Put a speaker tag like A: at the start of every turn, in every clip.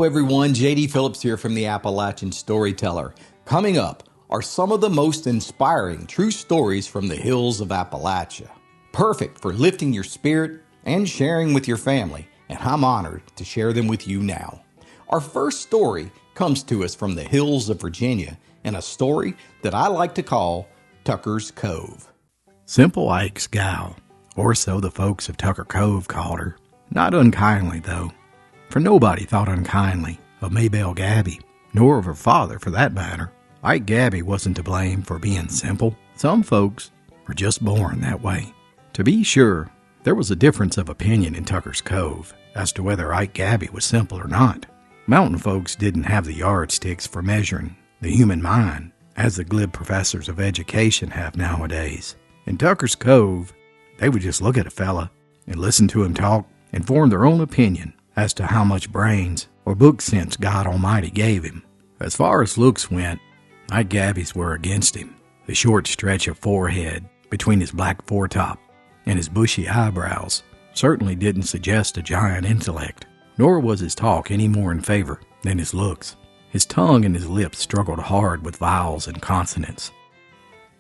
A: Hello everyone, JD Phillips here from the Appalachian Storyteller. Coming up are some of the most inspiring true stories from the hills of Appalachia. Perfect for lifting your spirit and sharing with your family, and I'm honored to share them with you now. Our first story comes to us from the hills of Virginia, and a story that I like to call Tucker's Cove.
B: Simple Ike's gal, or so the folks of Tucker Cove called her. Not unkindly, though. For nobody thought unkindly of Maybelle Gabby, nor of her father for that matter. Ike Gabby wasn't to blame for being simple. Some folks were just born that way. To be sure, there was a difference of opinion in Tucker's Cove as to whether Ike Gabby was simple or not. Mountain folks didn't have the yardsticks for measuring the human mind as the glib professors of education have nowadays. In Tucker's Cove, they would just look at a fella and listen to him talk and form their own opinion as to how much brains or book sense God Almighty gave him. As far as looks went, Ike Gabby's were against him. The short stretch of forehead between his black foretop and his bushy eyebrows certainly didn't suggest a giant intellect, nor was his talk any more in favor than his looks. His tongue and his lips struggled hard with vowels and consonants,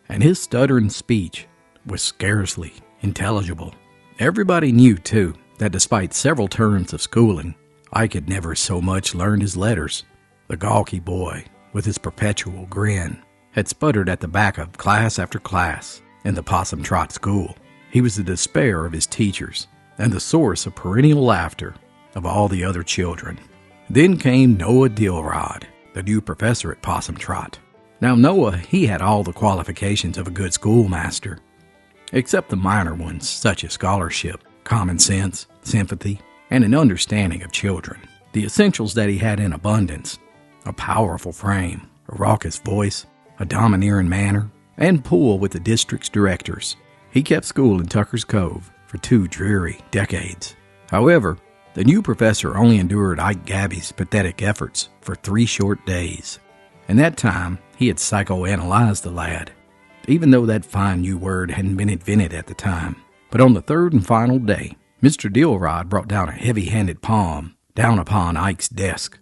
B: and his stuttering speech was scarcely intelligible. Everybody knew, too, that despite several terms of schooling, Ike had never so much learned his letters. The gawky boy, with his perpetual grin, had sputtered at the back of class after class in the Possum Trot School. He was the despair of his teachers and the source of perennial laughter of all the other children. Then came Noah Dilrod, the new professor at Possum Trot. Now Noah, he had all the qualifications of a good schoolmaster, except the minor ones such as scholarship, common sense, sympathy, and an understanding of children. The essentials that he had in abundance: a powerful frame, a raucous voice, a domineering manner, and pull with the district's directors. He kept school in Tucker's Cove for 2 dreary decades. However, the new professor only endured Ike Gabby's pathetic efforts for 3 short days. In that time, he had psychoanalyzed the lad, even though that fine new word hadn't been invented at the time. But on the 3rd and final day, Mr. Dilrod brought down a heavy-handed palm down upon Ike's desk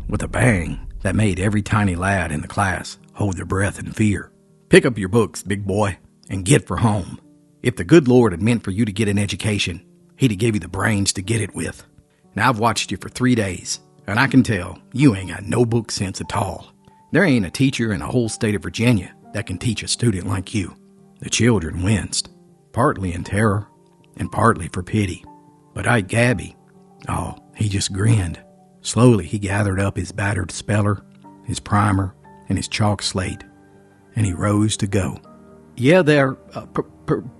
B: with a bang that made every tiny lad in the class hold their breath in fear. "Pick up your books, big boy, and get for home. If the good Lord had meant for you to get an education, he'd have gave you the brains to get it with. Now I've watched you for 3 days, and I can tell you ain't got no book sense at all. There ain't a teacher in the whole state of Virginia that can teach a student like you." The children winced, partly in terror and partly for pity. But Ike Gabby, he just grinned. Slowly he gathered up his battered speller, his primer, and his chalk slate, and he rose to go. "Yeah, there,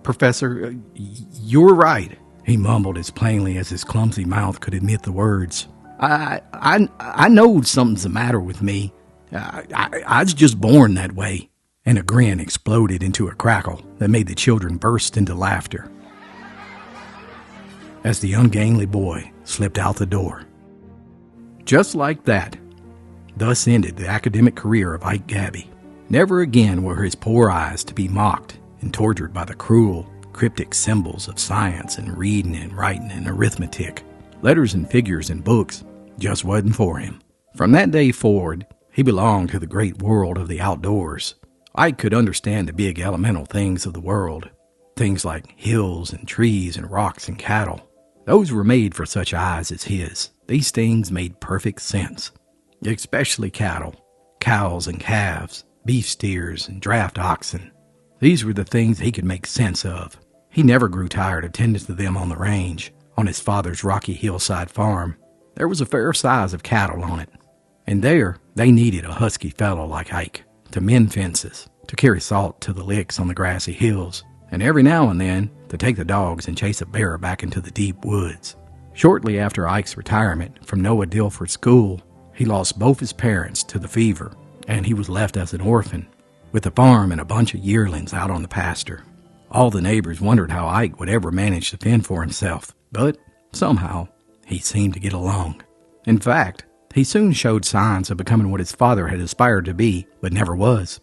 B: Professor, you're right," he mumbled as plainly as his clumsy mouth could admit the words. I know something's the matter with me. I was just born that way." And a grin exploded into a crackle that made the children burst into laughter as the ungainly boy slipped out the door. Just like that, thus ended the academic career of Ike Gabby. Never again were his poor eyes to be mocked and tortured by the cruel, cryptic symbols of science and reading and writing and arithmetic. Letters and figures and books just wasn't for him. From that day forward, he belonged to the great world of the outdoors. Ike could understand the big elemental things of the world, things like hills and trees and rocks and cattle. Those were made for such eyes as his. These things made perfect sense, especially cattle, cows and calves, beef steers and draft oxen. These were the things he could make sense of. He never grew tired of tending to them on the range, on his father's rocky hillside farm. There was a fair size of cattle on it, and there they needed a husky fellow like Ike to mend fences, to carry salt to the licks on the grassy hills, and every now and then to take the dogs and chase a bear back into the deep woods. Shortly after Ike's retirement from Noah Dilford School, he lost both his parents to the fever, and he was left as an orphan, with the farm and a bunch of yearlings out on the pasture. All the neighbors wondered how Ike would ever manage to fend for himself, but somehow he seemed to get along. In fact, he soon showed signs of becoming what his father had aspired to be, but never was,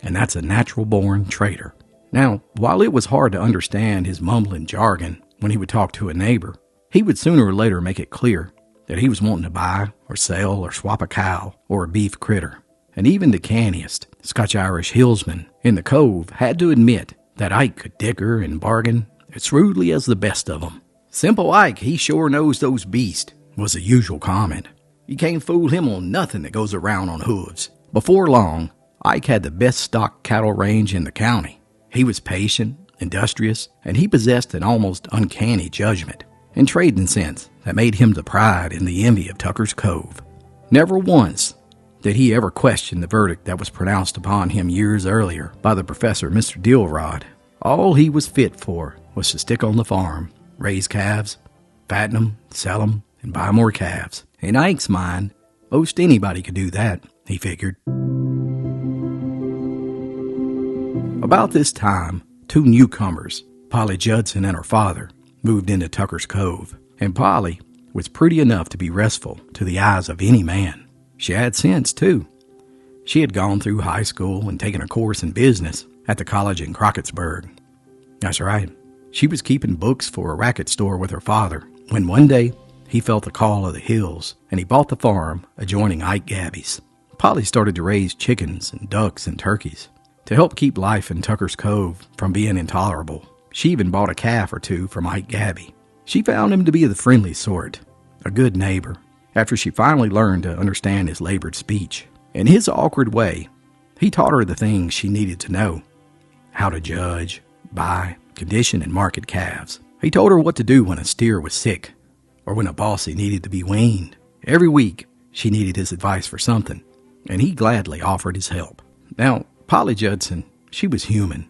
B: and that's a natural-born traitor. Now, while it was hard to understand his mumbling jargon when he would talk to a neighbor, he would sooner or later make it clear that he was wanting to buy or sell or swap a cow or a beef critter. And even the canniest Scotch-Irish hillsman in the cove had to admit that Ike could dicker and bargain as shrewdly as the best of 'em. "Simple Ike, he sure knows those beasts," was the usual comment. "You can't fool him on nothing that goes around on hooves." Before long, Ike had the best stock cattle range in the county. He was patient, industrious, and he possessed an almost uncanny judgment and trading sense that made him the pride and the envy of Tucker's Cove. Never once did he ever question the verdict that was pronounced upon him years earlier by the professor, Mr. Dilrod. All he was fit for was to stick on the farm, raise calves, fatten 'em, sell 'em, and buy more calves. In Ike's mind, most anybody could do that, he figured. About this time, two newcomers, Polly Judson and her father, moved into Tucker's Cove, and Polly was pretty enough to be restful to the eyes of any man. She had sense, too. She had gone through high school and taken a course in business at the college in Crockettsburg. That's right. She was keeping books for a racket store with her father when one day he felt the call of the hills and he bought the farm adjoining Ike Gabby's. Polly started to raise chickens and ducks and turkeys to help keep life in Tucker's Cove from being intolerable. She even bought a calf or two from Ike Gabby. She found him to be the friendly sort, a good neighbor, after she finally learned to understand his labored speech. In his awkward way, he taught her the things she needed to know: how to judge, buy, condition, and market calves. He told her what to do when a steer was sick, or when a bossy needed to be weaned. Every week, she needed his advice for something, and he gladly offered his help. Now, Polly Judson, she was human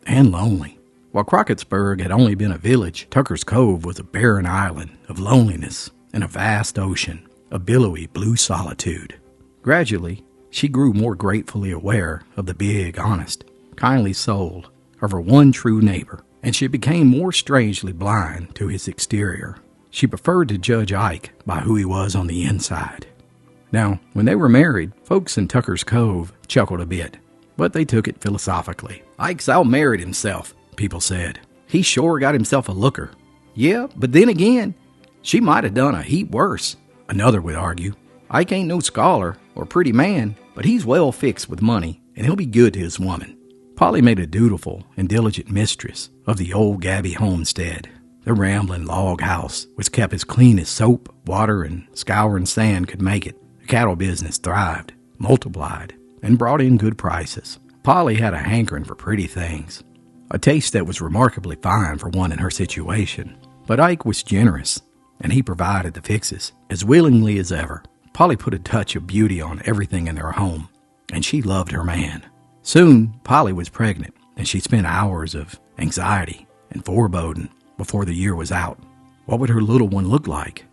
B: and lonely. While Crockettsburg had only been a village, Tucker's Cove was a barren island of loneliness and a vast ocean of billowy blue solitude. Gradually, she grew more gratefully aware of the big, honest, kindly soul of her one true neighbor, and she became more strangely blind to his exterior. She preferred to judge Ike by who he was on the inside. Now, when they were married, folks in Tucker's Cove chuckled a bit, but they took it philosophically. "Ike's out-married himself," people said. "He sure got himself a looker." "Yeah, but then again, she might have done a heap worse," another would argue. "Ike ain't no scholar or pretty man, but he's well fixed with money, and he'll be good to his woman." Polly made a dutiful and diligent mistress of the old Gabby homestead. The rambling log house was kept as clean as soap, water, and scouring sand could make it. The cattle business thrived, multiplied, and brought in good prices. Polly had a hankering for pretty things, a taste that was remarkably fine for one in her situation. But Ike was generous, and he provided the fixes as willingly as ever. Polly put a touch of beauty on everything in their home, and she loved her man. Soon, Polly was pregnant, and she spent hours of anxiety and foreboding before the year was out. What would her little one look like?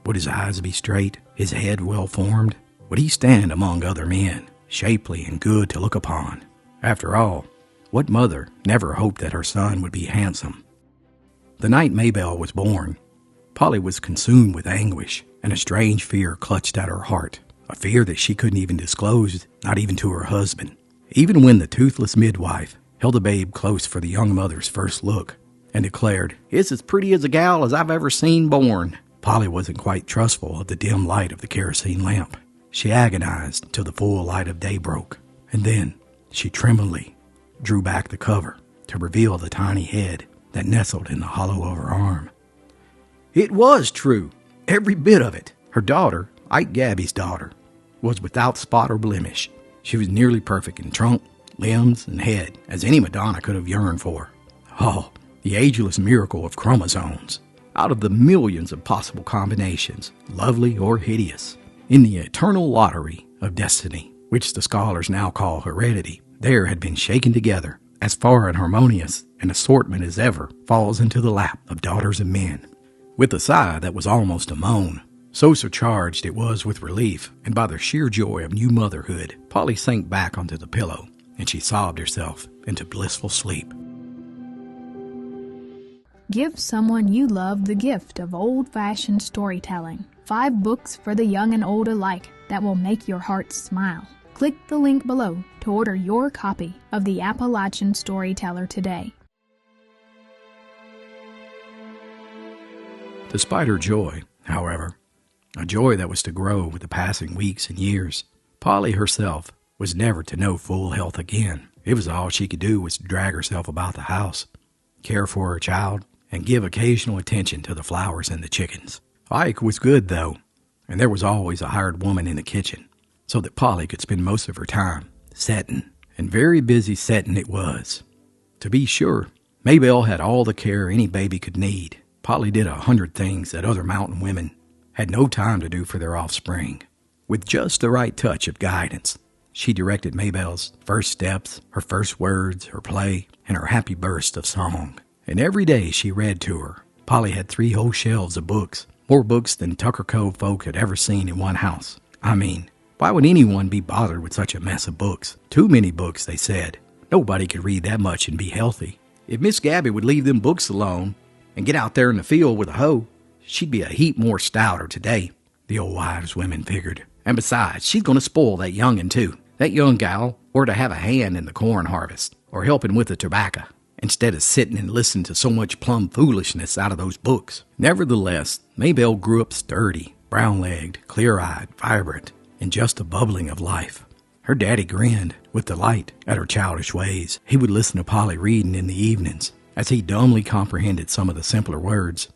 B: Would his eyes be straight, his head well formed? Would he stand among other men, shapely and good to look upon? After all, what mother never hoped that her son would be handsome? The night Maybelle was born, Polly was consumed with anguish, and a strange fear clutched at her heart, a fear that she couldn't even disclose, not even to her husband. Even when the toothless midwife held the babe close for the young mother's first look and declared, "It's as pretty as a gal as I've ever seen born," Polly wasn't quite trustful of the dim light of the kerosene lamp. She agonized till the full light of day broke, and then she tremblingly drew back the cover to reveal the tiny head that nestled in the hollow of her arm. It was true, every bit of it. Her daughter, Ike Gabby's daughter, was without spot or blemish. She was nearly perfect in trunk, limbs, and head, as any Madonna could have yearned for. Oh, the ageless miracle of chromosomes. Out of the millions of possible combinations, lovely or hideous, in the eternal lottery of destiny, which the scholars now call heredity, there had been shaken together as far and harmonious an assortment as ever falls into the lap of daughters of men. With a sigh that was almost a moan, so surcharged it was with relief and by the sheer joy of new motherhood, Polly sank back onto the pillow, and she sobbed herself into blissful sleep.
C: Give someone you love the gift of old-fashioned storytelling. 5 books for the young and old alike that will make your heart smile. Click the link below to order your copy of the Appalachian Storyteller today.
B: Despite her joy, however, a joy that was to grow with the passing weeks and years. Polly herself was never to know full health again. It was all she could do was to drag herself about the house, care for her child, and give occasional attention to the flowers and the chickens. Ike was good, though, and there was always a hired woman in the kitchen, so that Polly could spend most of her time setting, and very busy setting it was. To be sure, Maybelle had all the care any baby could need. Polly did 100 things that other mountain women had no time to do for their offspring. With just the right touch of guidance, she directed Maybelle's first steps, her first words, her play, and her happy burst of song. And every day she read to her. Polly had 3 whole shelves of books, more books than Tucker Cove folk had ever seen in one house. I mean, why would anyone be bothered with such a mess of books? Too many books, they said. Nobody could read that much and be healthy. If Miss Gabby would leave them books alone and get out there in the field with a hoe, she'd be a heap more stouter today, the old wise women figured. And besides, she's going to spoil that young'un too. That young gal ought to have a hand in the corn harvest, or helping with the tobacco, instead of sitting and listening to so much plumb foolishness out of those books. Nevertheless, Maybelle grew up sturdy, brown-legged, clear-eyed, vibrant, and just a bubbling of life. Her daddy grinned with delight at her childish ways. He would listen to Polly reading in the evenings, as he dumbly comprehended some of the simpler words.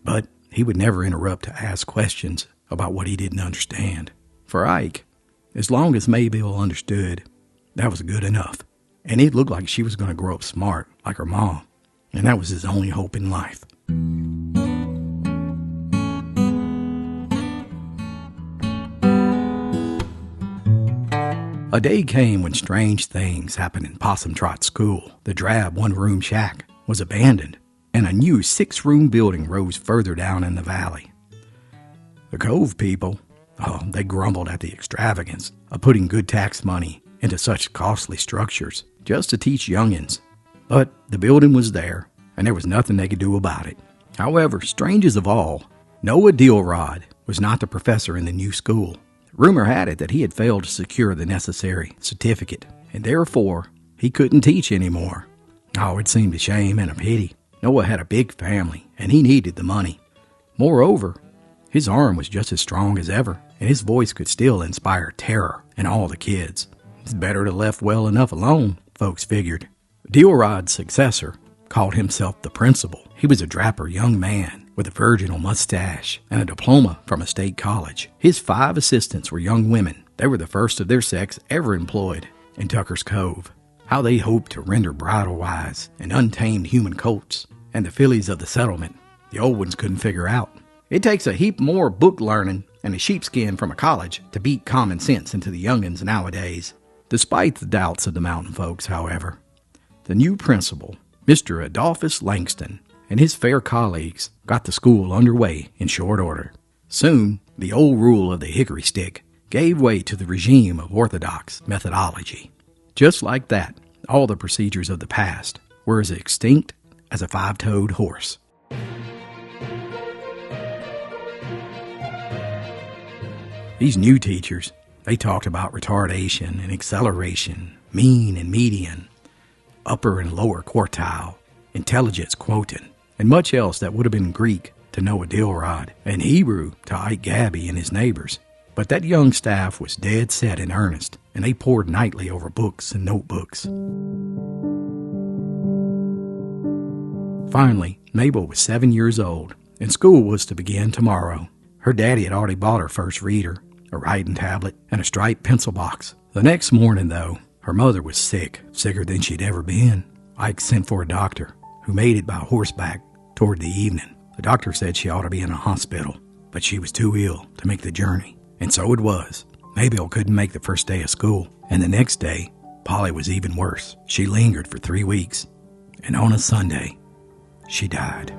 B: But he would never interrupt to ask questions about what he didn't understand. For Ike, as long as Maybelle understood, that was good enough. And it looked like she was going to grow up smart like her mom, and that was his only hope in life. A day came when strange things happened in Possum Trot School. The drab one-room shack was abandoned, and a new 6-room building rose further down in the valley. The Cove people, they grumbled at the extravagance of putting good tax money into such costly structures just to teach youngins. But the building was there, and there was nothing they could do about it. However, strangest of all, Noah Dilrod was not the professor in the new school. Rumor had it that he had failed to secure the necessary certificate, and therefore he couldn't teach anymore. Oh, it seemed a shame and a pity. Noah had a big family, and he needed the money. Moreover, his arm was just as strong as ever, and his voice could still inspire terror in all the kids. It's better to left well enough alone, folks figured. Dilrod's successor called himself the principal. He was a dapper young man with a virginal mustache and a diploma from a state college. His 5 assistants were young women. They were the first of their sex ever employed in Tucker's Cove. How they hoped to render bridle-wise and untamed human colts and the fillies of the settlement, the old ones couldn't figure out. It takes a heap more book learning and a sheepskin from a college to beat common sense into the young'uns nowadays. Despite the doubts of the mountain folks, however, the new principal, Mr. Adolphus Langston, and his fair colleagues got the school underway in short order. Soon, the old rule of the hickory stick gave way to the regime of orthodox methodology. Just like that, all the procedures of the past were as extinct as a 5-toed horse. These new teachers, they talked about retardation and acceleration, mean and median, upper and lower quartile, intelligence quotient, and much else that would have been Greek to Noah Dilrod and Hebrew to Ike Gabby and his neighbors. But that young staff was dead set in earnest, and they pored nightly over books and notebooks. Finally, Mabel was 7 years old, and school was to begin tomorrow. Her daddy had already bought her first reader, a writing tablet, and a striped pencil box. The next morning, though, her mother was sick, sicker than she'd ever been. Ike sent for a doctor, who made it by horseback toward the evening. The doctor said she ought to be in a hospital, but she was too ill to make the journey. And so it was. Mabel couldn't make the first day of school, and the next day, Polly was even worse. She lingered for 3 weeks, and on a Sunday, she died.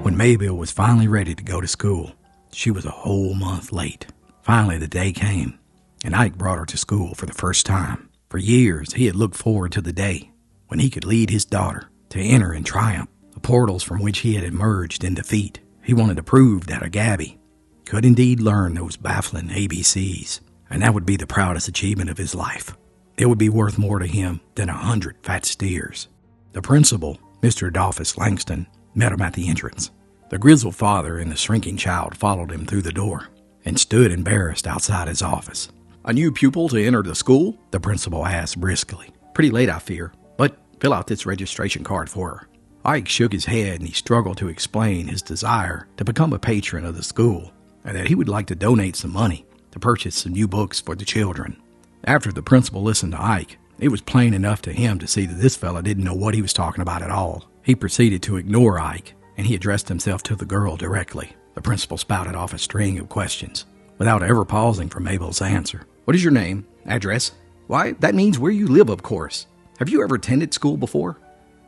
B: When Mabel was finally ready to go to school, she was a whole month late. Finally, the day came, and Ike brought her to school for the first time. For years, he had looked forward to the day when he could lead his daughter to enter in triumph the portals from which he had emerged in defeat. He wanted to prove that a Gabby could indeed learn those baffling ABCs, and that would be the proudest achievement of his life. It would be worth more to him than 100 fat steers. The principal, Mr. Adolphus Langston, met him at the entrance. The grizzled father and the shrinking child followed him through the door and stood embarrassed outside his office. "A new pupil to enter the school?" the principal asked briskly. "Pretty late, I fear, but fill out this registration card for her." Ike shook his head and he struggled to explain his desire to become a patron of the school and that he would like to donate some money to purchase some new books for the children. After the principal listened to Ike, it was plain enough to him to see that this fella didn't know what he was talking about at all. He proceeded to ignore Ike, and he addressed himself to the girl directly. The principal spouted off a string of questions, without ever pausing for Mabel's answer. "What is your name? Address?" "Why, that means where you live, of course. Have you ever attended school before?"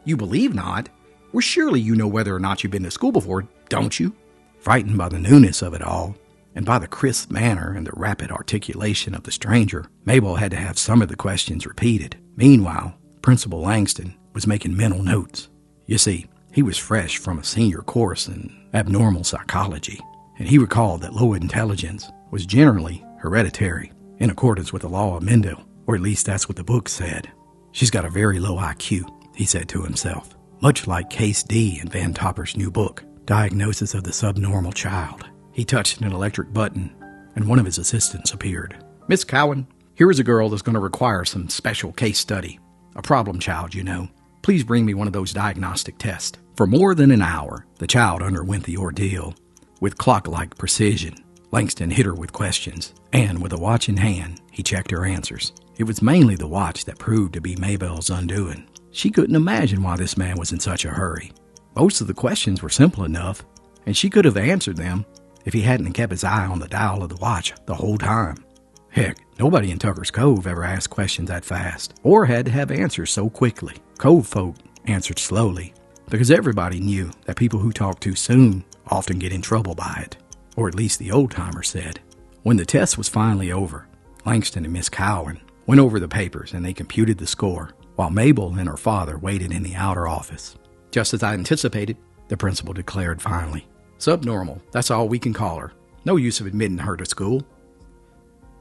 B: "You believe not? Well, surely you know whether or not you've been to school before, don't you?" Frightened by the newness of it all, and by the crisp manner and the rapid articulation of the stranger, Mabel had to have some of the questions repeated. Meanwhile, Principal Langston was making mental notes. You see, he was fresh from a senior course in abnormal psychology, and he recalled that low intelligence was generally hereditary, in accordance with the law of Mendel, or at least that's what the book said. "She's got a very low IQ, he said to himself, much like Case D in Van Topper's new book, Diagnosis of the Subnormal Child. He touched an electric button, and one of his assistants appeared. "Miss Cowan, here is a girl that's going to require some special case study. A problem child, you know. Please bring me one of those diagnostic tests." For more than an hour, the child underwent the ordeal. With clock-like precision, Langston hit her with questions, and with a watch in hand, he checked her answers. It was mainly the watch that proved to be Mabel's undoing. She couldn't imagine why this man was in such a hurry. Most of the questions were simple enough, and she could have answered them if he hadn't kept his eye on the dial of the watch the whole time. Heck, nobody in Tucker's Cove ever asked questions that fast, or had to have answers so quickly. Cove folk answered slowly, because everybody knew that people who talk too soon often get in trouble by it, or at least the old-timer said. When the test was finally over, Langston and Miss Cowan went over the papers and they computed the score, while Mabel and her father waited in the outer office. "Just as I anticipated," the principal declared finally. "Subnormal, that's all we can call her. No use of admitting her to school."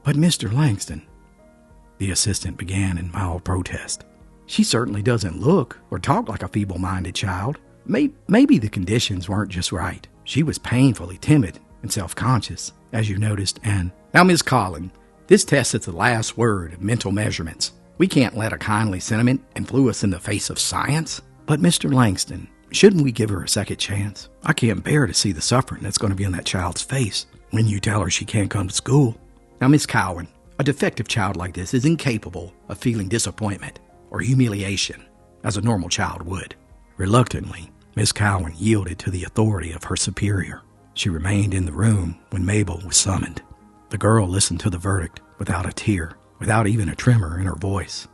B: "But Mr. Langston," the assistant began in mild protest, "she certainly doesn't look or talk like a feeble-minded child. Maybe the conditions weren't just right. She was painfully timid and self-conscious, as you noticed, and—" "Now, Miss Collin, this test is the last word of mental measurements. We can't let a kindly sentiment influence us in the face of science." "But Mr. Langston, shouldn't we give her a second chance? I can't bear to see the suffering that's going to be on that child's face when you tell her she can't come to school." "Now, Miss Cowan, a defective child like this is incapable of feeling disappointment or humiliation as a normal child would." Reluctantly, Miss Cowan yielded to the authority of her superior. She remained in the room when Mabel was summoned. The girl listened to the verdict without a tear, without even a tremor in her voice,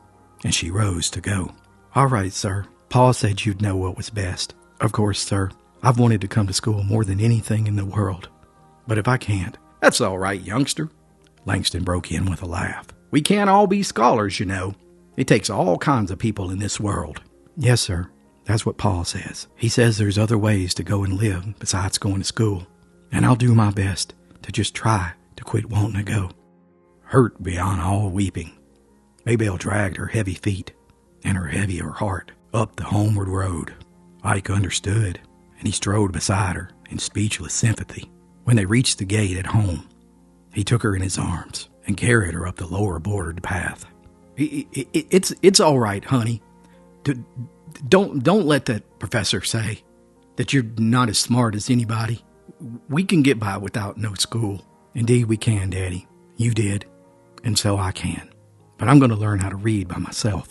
B: and she rose to go. "All right, sir. Paul said you'd know what was best. Of course, sir, I've wanted to come to school more than anything in the world. But if I can't—" "That's all right, youngster," Langston broke in with a laugh. "We can't all be scholars, you know. It takes all kinds of people in this world." "Yes, sir. That's what Paul says. He says there's other ways to go and live besides going to school. And I'll do my best to just try to quit wanting to go." Hurt beyond all weeping, Mabel dragged her heavy feet and her heavier heart up the homeward road. Ike understood, and he strode beside her in speechless sympathy. When they reached the gate at home, he took her in his arms and carried her up the lower bordered path. It's all right, honey. Don't let that professor say that you're not as smart as anybody. We can get by without no school." "Indeed we can, Daddy. You did, and so I can. But I'm going to learn how to read by myself.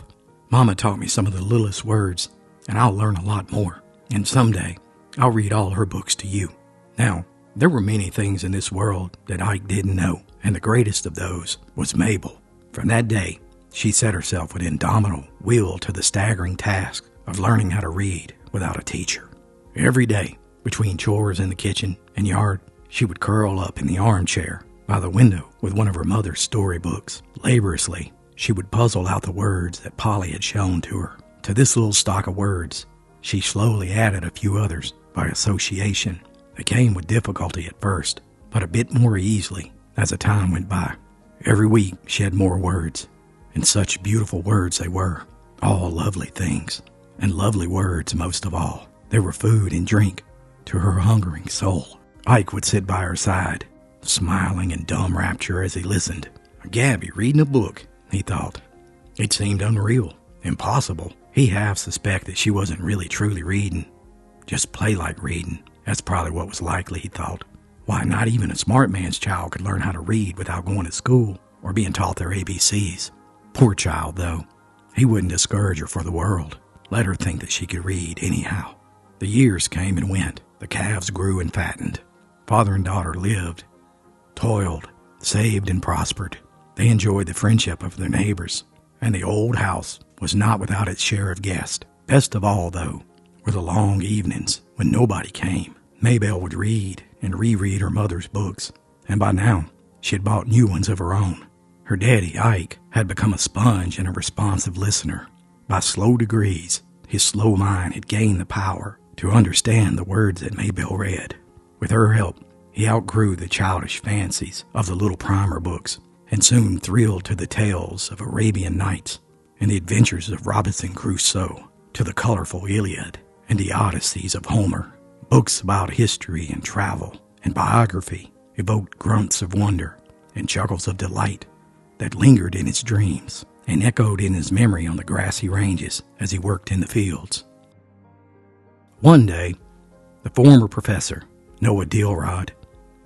B: Mama taught me some of the littlest words, and I'll learn a lot more. And someday, I'll read all her books to you." Now, there were many things in this world that Ike didn't know, and the greatest of those was Mabel. From that day, she set herself with indomitable will to the staggering task of learning how to read without a teacher. Every day, between chores in the kitchen and yard, she would curl up in the armchair by the window with one of her mother's storybooks. Laboriously, she would puzzle out the words that Polly had shown to her. To this little stock of words, she slowly added a few others by association. They came with difficulty at first, but a bit more easily as the time went by. Every week she had more words, and such beautiful words they were, all lovely things. and lovely words most of all. There were food and drink to her hungering soul. Ike would sit by her side, smiling in dumb rapture as he listened. Gabby reading a book, he thought. It seemed unreal, impossible. He half suspected she wasn't really truly reading. Just play like reading. That's probably what was likely, he thought. Why, not even a smart man's child could learn how to read without going to school or being taught their ABCs. Poor child, though. He wouldn't discourage her for the world. Let her think that she could read anyhow. The years came and went. The calves grew and fattened. Father and daughter lived, toiled, saved, and prospered. They enjoyed the friendship of their neighbors, and the old house was not without its share of guests. Best of all, though, were the long evenings when nobody came. Maybelle would read and reread her mother's books, and by now she had bought new ones of her own. Her daddy, Ike, had become a sponge and a responsive listener. By slow degrees, his slow mind had gained the power to understand the words that Maybelle read. With her help, he outgrew the childish fancies of the little primer books and soon thrilled to the tales of Arabian Nights and the adventures of Robinson Crusoe, to the colorful Iliad and the Odysseys of Homer. Books about history and travel and biography evoked grunts of wonder and chuckles of delight that lingered in his dreams and echoed in his memory on the grassy ranges as he worked in the fields. One day, the former professor, Noah Dilrod,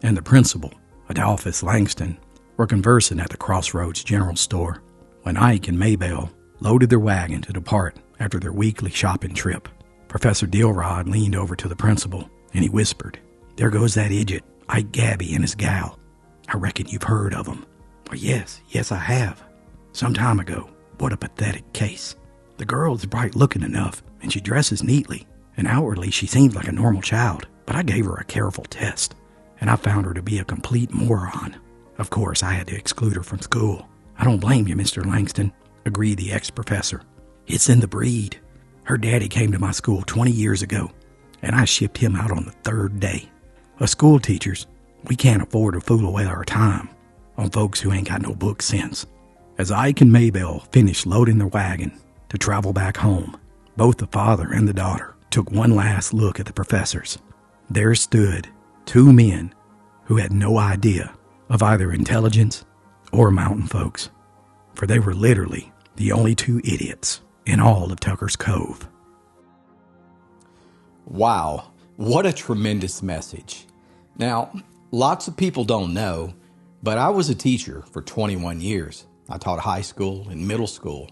B: and the principal, Adolphus Langston, were conversing at the Crossroads General Store when Ike and Maybelle loaded their wagon to depart after their weekly shopping trip. Professor Dilrod leaned over to the principal, and he whispered, "There goes that idiot, Ike Gabby and his gal. I reckon you've heard of him." "Well, yes, I have. Some time ago. What a pathetic case. The girl is bright-looking enough, and she dresses neatly, and outwardly she seems like a normal child, but I gave her a careful test, and I found her to be a complete moron. Of course, I had to exclude her from school." "I don't blame you, Mr. Langston," agreed the ex-professor. "It's in the breed. Her daddy came to my school 20 years ago, and I shipped him out on the third day. Us school teachers, we can't afford to fool away our time on folks who ain't got no book sense." As Ike and Maybelle finished loading their wagon to travel back home, both the father and the daughter took one last look at the professors. There stood two men who had no idea of either intelligence or mountain folks, for they were literally the only two idiots in all of Tucker's Cove.
A: Wow, what a tremendous message. Now, lots of people don't know, but I was a teacher for 21 years. I taught high school and middle school,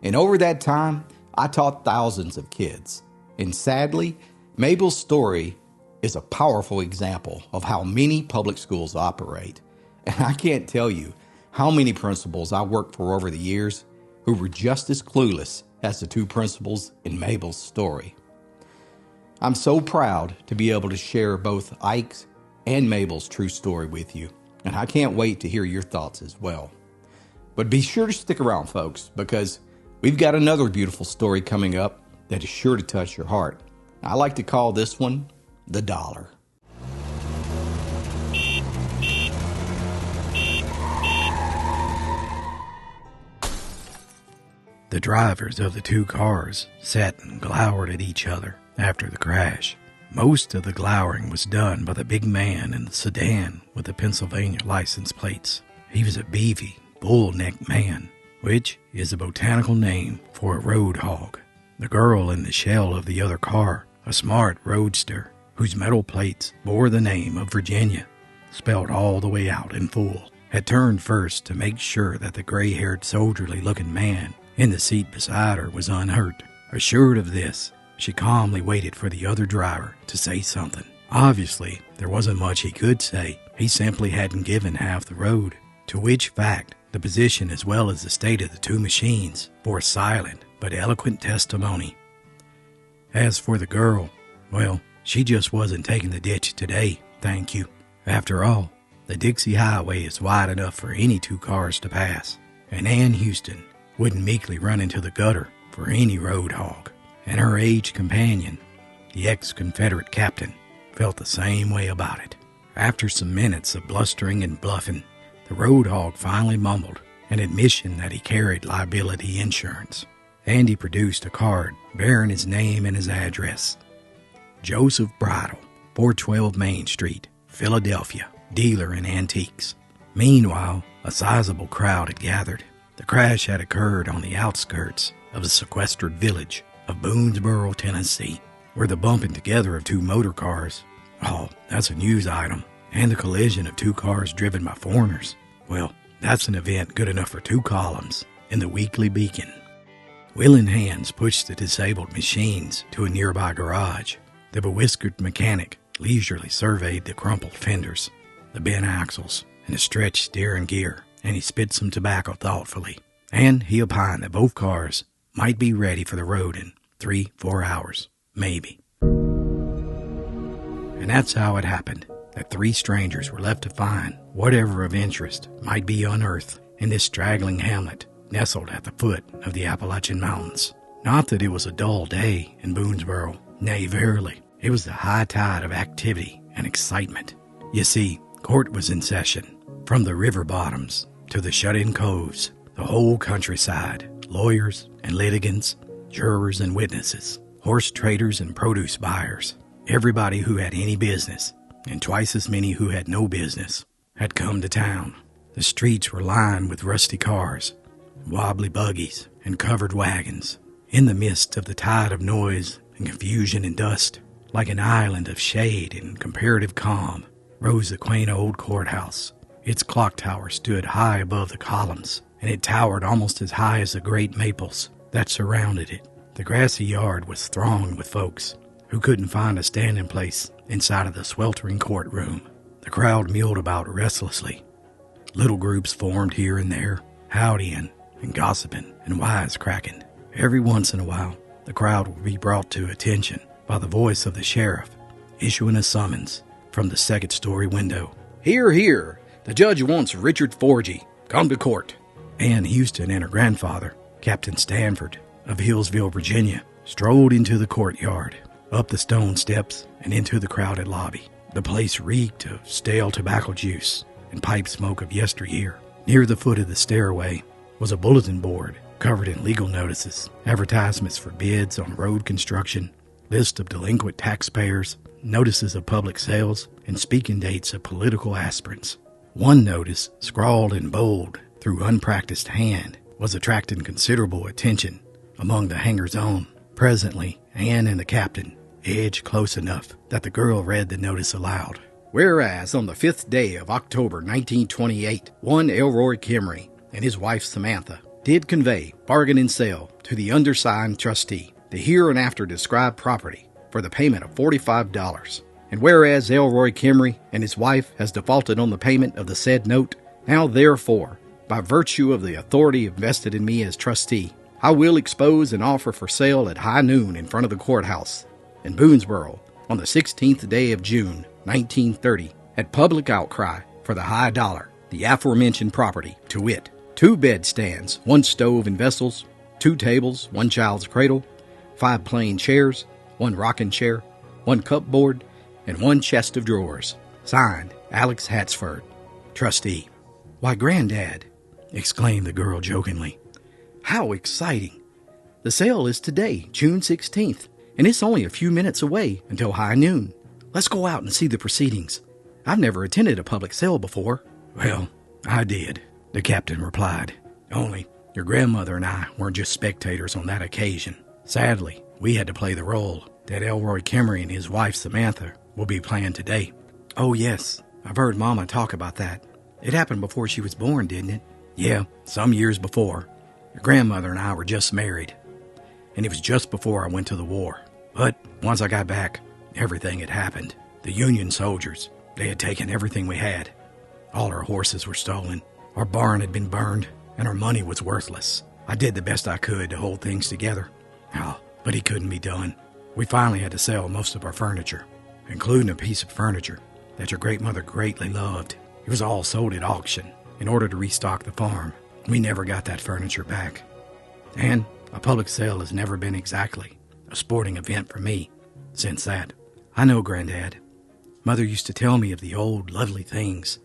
A: and over that time, I taught thousands of kids. And sadly, Mabel's story is a powerful example of how many public schools operate. And I can't tell you how many principals I worked for over the years who were just as clueless as the two principals in Mabel's story. I'm so proud to be able to share both Ike's and Mabel's true story with you, and I can't wait to hear your thoughts as well. But be sure to stick around, folks, because we've got another beautiful story coming up that is sure to touch your heart. I like to call this one The Dollar.
B: The drivers of the two cars sat and glowered at each other after the crash. Most of the glowering was done by the big man in the sedan with the Pennsylvania license plates. He was a beefy, bull-necked man, which is a botanical name for a road hog. The girl in the shell of the other car, a smart roadster, whose metal plates bore the name of Virginia, spelled all the way out in full, had turned first to make sure that the gray-haired, soldierly-looking man in the seat beside her was unhurt. Assured of this, she calmly waited for the other driver to say something. Obviously, there wasn't much he could say. He simply hadn't given half the road, to which fact the position as well as the state of the two machines bore silent but eloquent testimony. As for the girl, well, she just wasn't taking the ditch today, thank you. After all, the Dixie Highway is wide enough for any two cars to pass, and Ann Houston wouldn't meekly run into the gutter for any road hog. And her aged companion, the ex-Confederate captain, felt the same way about it. After some minutes of blustering and bluffing, the road hog finally mumbled an admission that he carried liability insurance, and he produced a card bearing his name and his address. Joseph Bridle, 412 Main Street, Philadelphia, dealer in antiques. Meanwhile, a sizable crowd had gathered. The crash had occurred on the outskirts of the sequestered village of Boonesboro, Tennessee, where the bumping together of two motor cars, oh, that's a news item, and the collision of two cars driven by foreigners, well, that's an event good enough for 2 columns in the Weekly Beacon. Willing hands pushed the disabled machines to a nearby garage. The bewhiskered mechanic leisurely surveyed the crumpled fenders, the bent axles, and the stretched steering gear, and he spit some tobacco thoughtfully, and he opined that both cars might be ready for the road in 3-4 hours, maybe. And that's how it happened, that 3 strangers were left to find whatever of interest might be unearthed in this straggling hamlet nestled at the foot of the Appalachian Mountains. Not that it was a dull day in Boonesboro, nay, verily, it was the high tide of activity and excitement. You see, court was in session. From the river bottoms to the shut-in coves, the whole countryside, lawyers and litigants, jurors and witnesses, horse traders and produce buyers, everybody who had any business, and twice as many who had no business, had come to town. The streets were lined with rusty cars, wobbly buggies, and covered wagons. In the midst of the tide of noise and confusion and dust, like an island of shade and comparative calm, rose the quaint old courthouse. Its clock tower stood high above the columns, and it towered almost as high as the great maples that surrounded it. The grassy yard was thronged with folks who couldn't find a standing place inside of the sweltering courtroom. The crowd milled about restlessly. Little groups formed here and there, howdying and gossiping and wisecracking. Every once in a while, the crowd would be brought to attention by the voice of the sheriff, issuing a summons from the second-story window. "Here, here! The judge wants Richard Forgy. Come to court." Ann Houston and her grandfather, Captain Stanford of Hillsville, Virginia, strolled into the courtyard, up the stone steps, and into the crowded lobby. The place reeked of stale tobacco juice and pipe smoke of yesteryear. Near the foot of the stairway was a bulletin board covered in legal notices, advertisements for bids on road construction, list of delinquent taxpayers, notices of public sales, and speaking dates of political aspirants. One notice, scrawled in bold through unpracticed hand, was attracting considerable attention among the hangers-on. Presently, Ann and the captain edged close enough that the girl read the notice aloud. "Whereas on the 5th day of October 1928, one Elroy Kimry and his wife Samantha did convey, bargain and sale to the undersigned trustee the hereinafter described property for the payment of $45. And whereas Elroy Kimry and his wife has defaulted on the payment of the said note, now therefore, by virtue of the authority invested in me as trustee, I will expose an offer for sale at high noon in front of the courthouse in Boonesboro on the 16th day of June, 1930, at public outcry for the high dollar, the aforementioned property, to wit, 2 bedstands, 1 stove and vessels, 2 tables, 1 child's cradle, 5 plain chairs, 1 rocking chair, 1 cupboard, and 1 chest of drawers. Signed, Alex Hatsford, trustee." "Why, Granddad," exclaimed the girl jokingly, "how exciting! The sale is today, June 16th, and it's only a few minutes away until high noon. Let's go out and see the proceedings. I've never attended a public sale before." "Well, I did," the captain replied. "Only your grandmother and I weren't just spectators on that occasion. Sadly, we had to play the role that Elroy Kimry and his wife Samantha will be playing today." "Oh, yes, I've heard Mama talk about that. It happened before she was born, didn't it?" "Yeah, some years before. Your grandmother and I were just married, and it was just before I went to the war. But once I got back, everything had happened. The Union soldiers, they had taken everything we had. All our horses were stolen, our barn had been burned, and our money was worthless. I did the best I could to hold things together. Oh, but it couldn't be done. We finally had to sell most of our furniture, including a piece of furniture that your great-mother greatly loved. It was all sold at auction in order to restock the farm. We never got that furniture back. And a public sale has never been exactly a sporting event for me since that." "I know, Granddad. Mother used to tell me of the old lovely things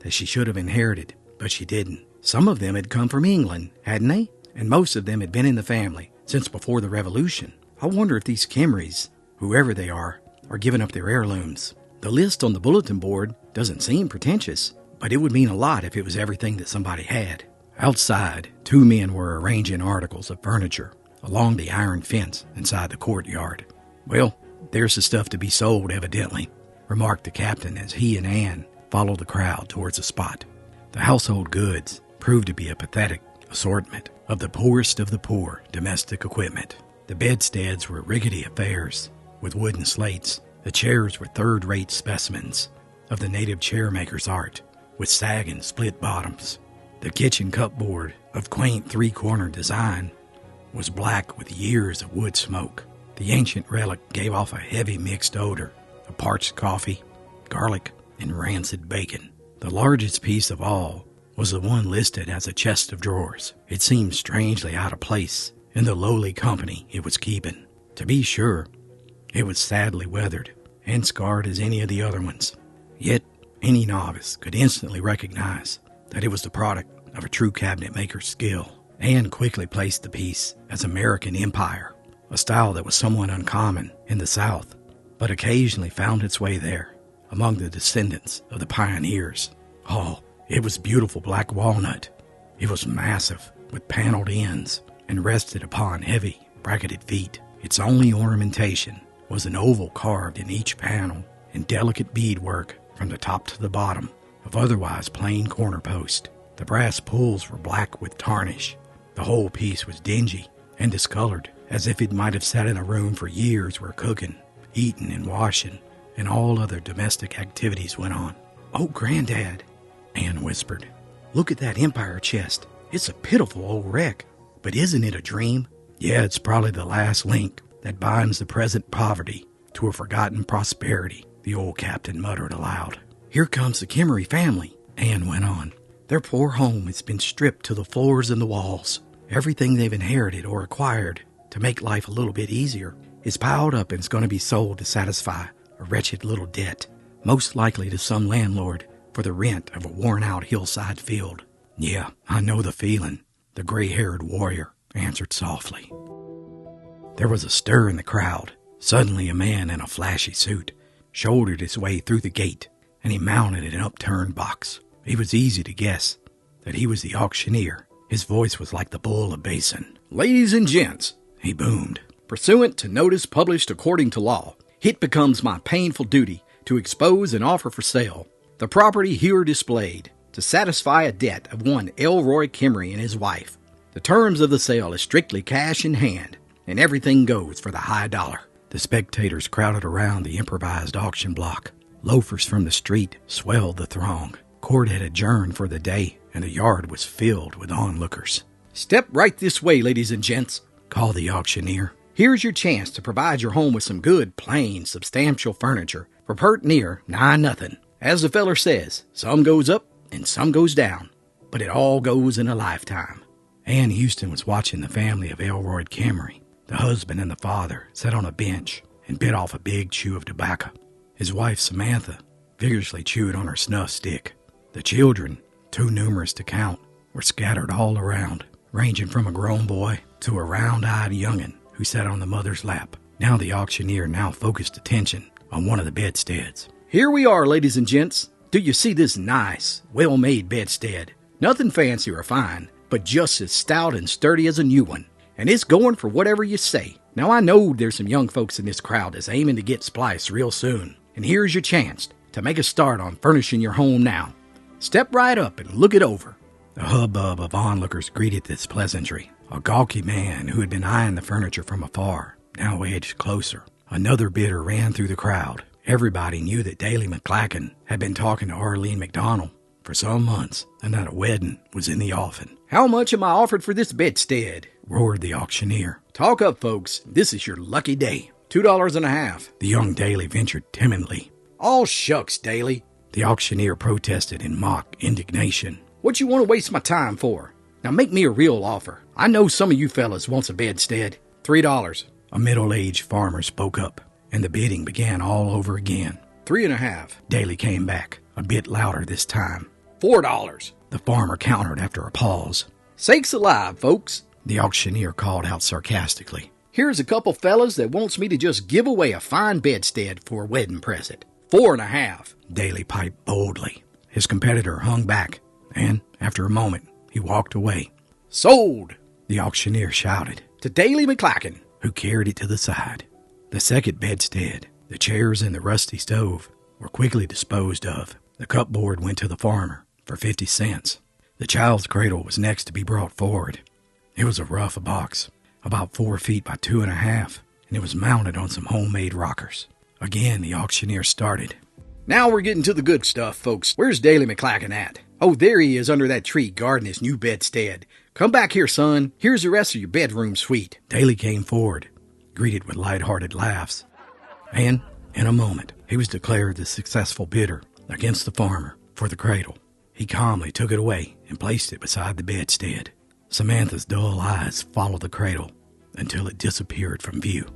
B: that she should have inherited, but she didn't. Some of them had come from England, hadn't they? And most of them had been in the family since before the Revolution. I wonder if these Kimmeries, whoever they are giving up their heirlooms. The list on the bulletin board doesn't seem pretentious, but it would mean a lot if it was everything that somebody had. Outside, 2 men were arranging articles of furniture along the iron fence inside the courtyard. "Well, there's the stuff to be sold, evidently," remarked the captain as he and Anne followed the crowd towards the spot. The household goods proved to be a pathetic assortment of the poorest of the poor domestic equipment. The bedsteads were rickety affairs with wooden slates. The chairs were third-rate specimens of the native chairmaker's art, with sagging split bottoms. The kitchen cupboard of quaint three-corner design was black with years of wood smoke. The ancient relic gave off a heavy mixed odor of parched coffee, garlic, and rancid bacon. The largest piece of all was the one listed as a chest of drawers. It seemed strangely out of place in the lowly company it was keeping. To be sure, it was sadly weathered and scarred as any of the other ones. Yet any novice could instantly recognize that it was the product of a true cabinet maker's skill. Anne quickly placed the piece as American Empire, a style that was somewhat uncommon in the South, but occasionally found its way there among the descendants of the pioneers. Oh, it was beautiful black walnut. It was massive, with paneled ends, and rested upon heavy, bracketed feet. Its only ornamentation was an oval carved in each panel in delicate beadwork from the top to the bottom of otherwise plain corner post. The brass pulls were black with tarnish. The whole piece was dingy and discolored, as if it might have sat in a room for years where cooking, eating, and washing, and all other domestic activities went on. "Oh, Granddad," Anne whispered, "look at that Empire chest. It's a pitiful old wreck, but isn't it a dream?" "Yeah, it's probably the last link that binds the present poverty to a forgotten prosperity," the old captain muttered aloud. "Here comes the Kimmery family," Anne went on. "Their poor home has been stripped to the floors and the walls. Everything they've inherited or acquired to make life a little bit easier is piled up and is going to be sold to satisfy a wretched little debt, most likely to some landlord for the rent of a worn-out hillside field." "Yeah, I know the feeling," the gray-haired warrior answered softly. There was a stir in the crowd. Suddenly a man in a flashy suit shouldered his way through the gate, and he mounted an upturned box. It was easy to guess that he was the auctioneer. His voice was like the bull of Basin. "Ladies and gents," he boomed, "pursuant to notice published according to law, it becomes my painful duty to expose and offer for sale the property here displayed to satisfy a debt of one Elroy Kimmery and his wife. The terms of the sale is strictly cash in hand, and everything goes for the high dollar." The spectators crowded around the improvised auction block. Loafers from the street swelled the throng. Court had adjourned for the day, and the yard was filled with onlookers. "Step right this way, ladies and gents," called the auctioneer. "Here's your chance to provide your home with some good, plain, substantial furniture for pert near nigh nothing. As the feller says, some goes up and some goes down, but it all goes in a lifetime." Anne Houston was watching the family of Elroy Kimmery. The husband and the father sat on a bench and bit off a big chew of tobacco. His wife, Samantha, vigorously chewed on her snuff stick. The children, too numerous to count, were scattered all around, ranging from a grown boy to a round-eyed young'un who sat on the mother's lap. Now the auctioneer focused attention on one of the bedsteads. "Here we are, ladies and gents. Do you see this nice, well-made bedstead? Nothing fancy or fine, but just as stout and sturdy as a new one. And it's going for whatever you say. Now I know there's some young folks in this crowd that's aiming to get spliced real soon. And here's your chance to make a start on furnishing your home now. Step right up and look it over." The hubbub of onlookers greeted this pleasantry. A gawky man who had been eyeing the furniture from afar now edged closer. Another bidder ran through the crowd. Everybody knew that Daly McClacken had been talking to Arlene McDonald for some months, and that a wedding was in the offing. "How much am I offered for this bedstead?" roared the auctioneer. "Talk up, folks. This is your lucky day." $2.50. The young Daly ventured timidly. "Oh, shucks, Daly," the auctioneer protested in mock indignation. "What you want to waste my time for? Now make me a real offer. I know some of you fellas wants a bedstead." $3. A middle-aged farmer spoke up, and the bidding began all over again. $3.50. Daly came back, a bit louder this time. $4. The farmer countered after a pause. "Sakes alive, folks. the auctioneer called out sarcastically.
D: Here's a couple fellas that wants me to just give away a fine bedstead for a wedding present. 4.5.
B: Daly piped boldly. His competitor hung back, and after a moment, he walked away.
D: Sold,
B: the auctioneer shouted
D: to Daly McClacken,
B: who carried it to the side. The second bedstead, the chairs, and the rusty stove were quickly disposed of. The cupboard went to the farmer for 50 cents. The child's cradle was next to be brought forward. It was a rough box, about 4 feet by 2.5, and it was mounted on some homemade rockers. Again, the auctioneer started.
D: Now we're getting to the good stuff, folks. Where's Daly McClacken at? Oh, there he is under that tree guarding his new bedstead. Come back here, son. Here's the rest of your bedroom suite.
B: Daly came forward, greeted with light-hearted laughs. And, in a moment, he was declared the successful bidder against the farmer for the cradle. He calmly took it away and placed it beside the bedstead. Samantha's dull eyes followed the cradle until it disappeared from view.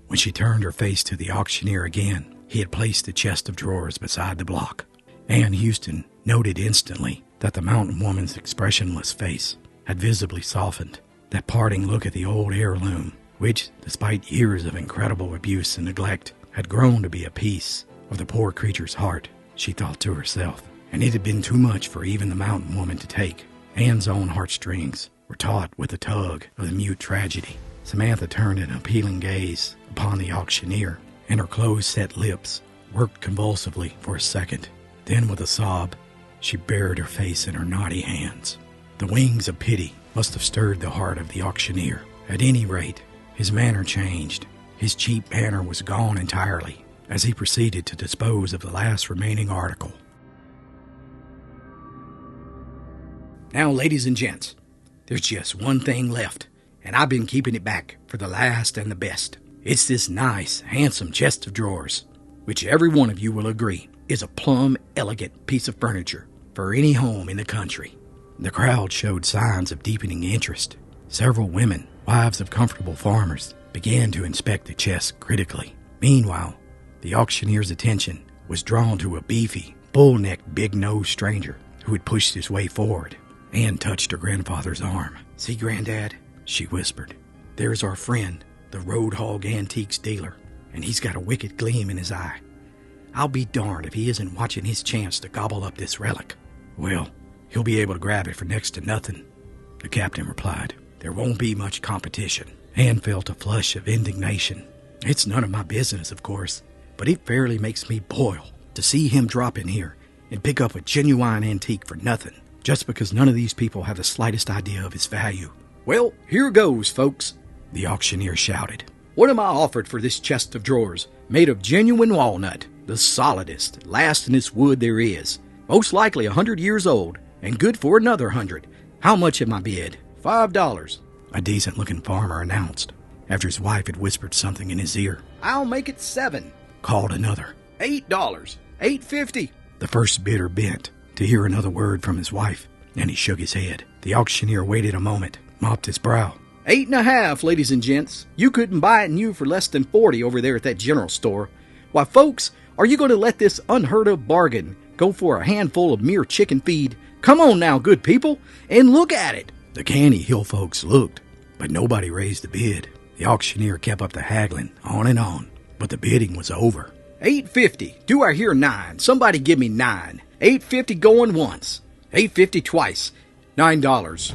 B: When she turned her face to the auctioneer again, he had placed the chest of drawers beside the block. Ann Houston noted instantly that the mountain woman's expressionless face had visibly softened. That parting look at the old heirloom, which, despite years of incredible abuse and neglect, had grown to be a piece of the poor creature's heart, she thought to herself. And it had been too much for even the mountain woman to take. Ann's own heartstrings were taut with the tug of the mute tragedy. Samantha turned an appealing gaze upon the auctioneer, and her close-set lips worked convulsively for a second. Then, with a sob, she buried her face in her knotty hands. The wings of pity must have stirred the heart of the auctioneer. At any rate, his manner changed. His cheap manner was gone entirely as he proceeded to dispose of the last remaining article.
D: Now, ladies and gents, there's just one thing left, and I've been keeping it back for the last and the best. It's this nice, handsome chest of drawers, which every one of you will agree is a plumb elegant piece of furniture for any home in the country.
B: The crowd showed signs of deepening interest. Several women, wives of comfortable farmers, began to inspect the chest critically. Meanwhile, the auctioneer's attention was drawn to a beefy, bull-necked, big-nosed stranger who had pushed his way forward. Ann touched her grandfather's arm.
D: "See, Granddad," she whispered, "there's our friend, the Road Hog Antiques dealer, and he's got a wicked gleam in his eye. I'll be darned if he isn't watching his chance to gobble up this relic."
B: "Well, he'll be able to grab it for next to nothing," the captain replied.
D: "There won't be much competition."
B: Ann felt a flush of indignation.
D: "It's none of my business, of course, but it fairly makes me boil to see him drop in here and pick up a genuine antique for nothing, just because none of these people have the slightest idea of its value. Well, here goes, folks,"
B: the auctioneer shouted.
D: "What am I offered for this chest of drawers, made of genuine walnut, the solidest, lastingest wood there is, most likely 100 years old, and good for another 100. How much am I bid?" $5.
B: A decent-looking farmer announced, after his wife had whispered something in his ear.
D: "I'll make it 7.
B: Called another.
D: $8. $8.50.
B: The first bidder bent to hear another word from his wife, and he shook his head. The auctioneer waited a moment, mopped his brow.
D: $8.50, ladies and gents. You couldn't buy it new for less than 40 over there at that general store. Why, folks, are you going to let this unheard-of bargain go for a handful of mere chicken feed? Come on now, good people, and look at it."
B: The canny hill folks looked, but nobody raised a bid. The auctioneer kept up the haggling, on, but the bidding was over.
D: $8.50. Do I hear 9? Somebody give me 9. $8.50 going once. $8.50 twice. $9.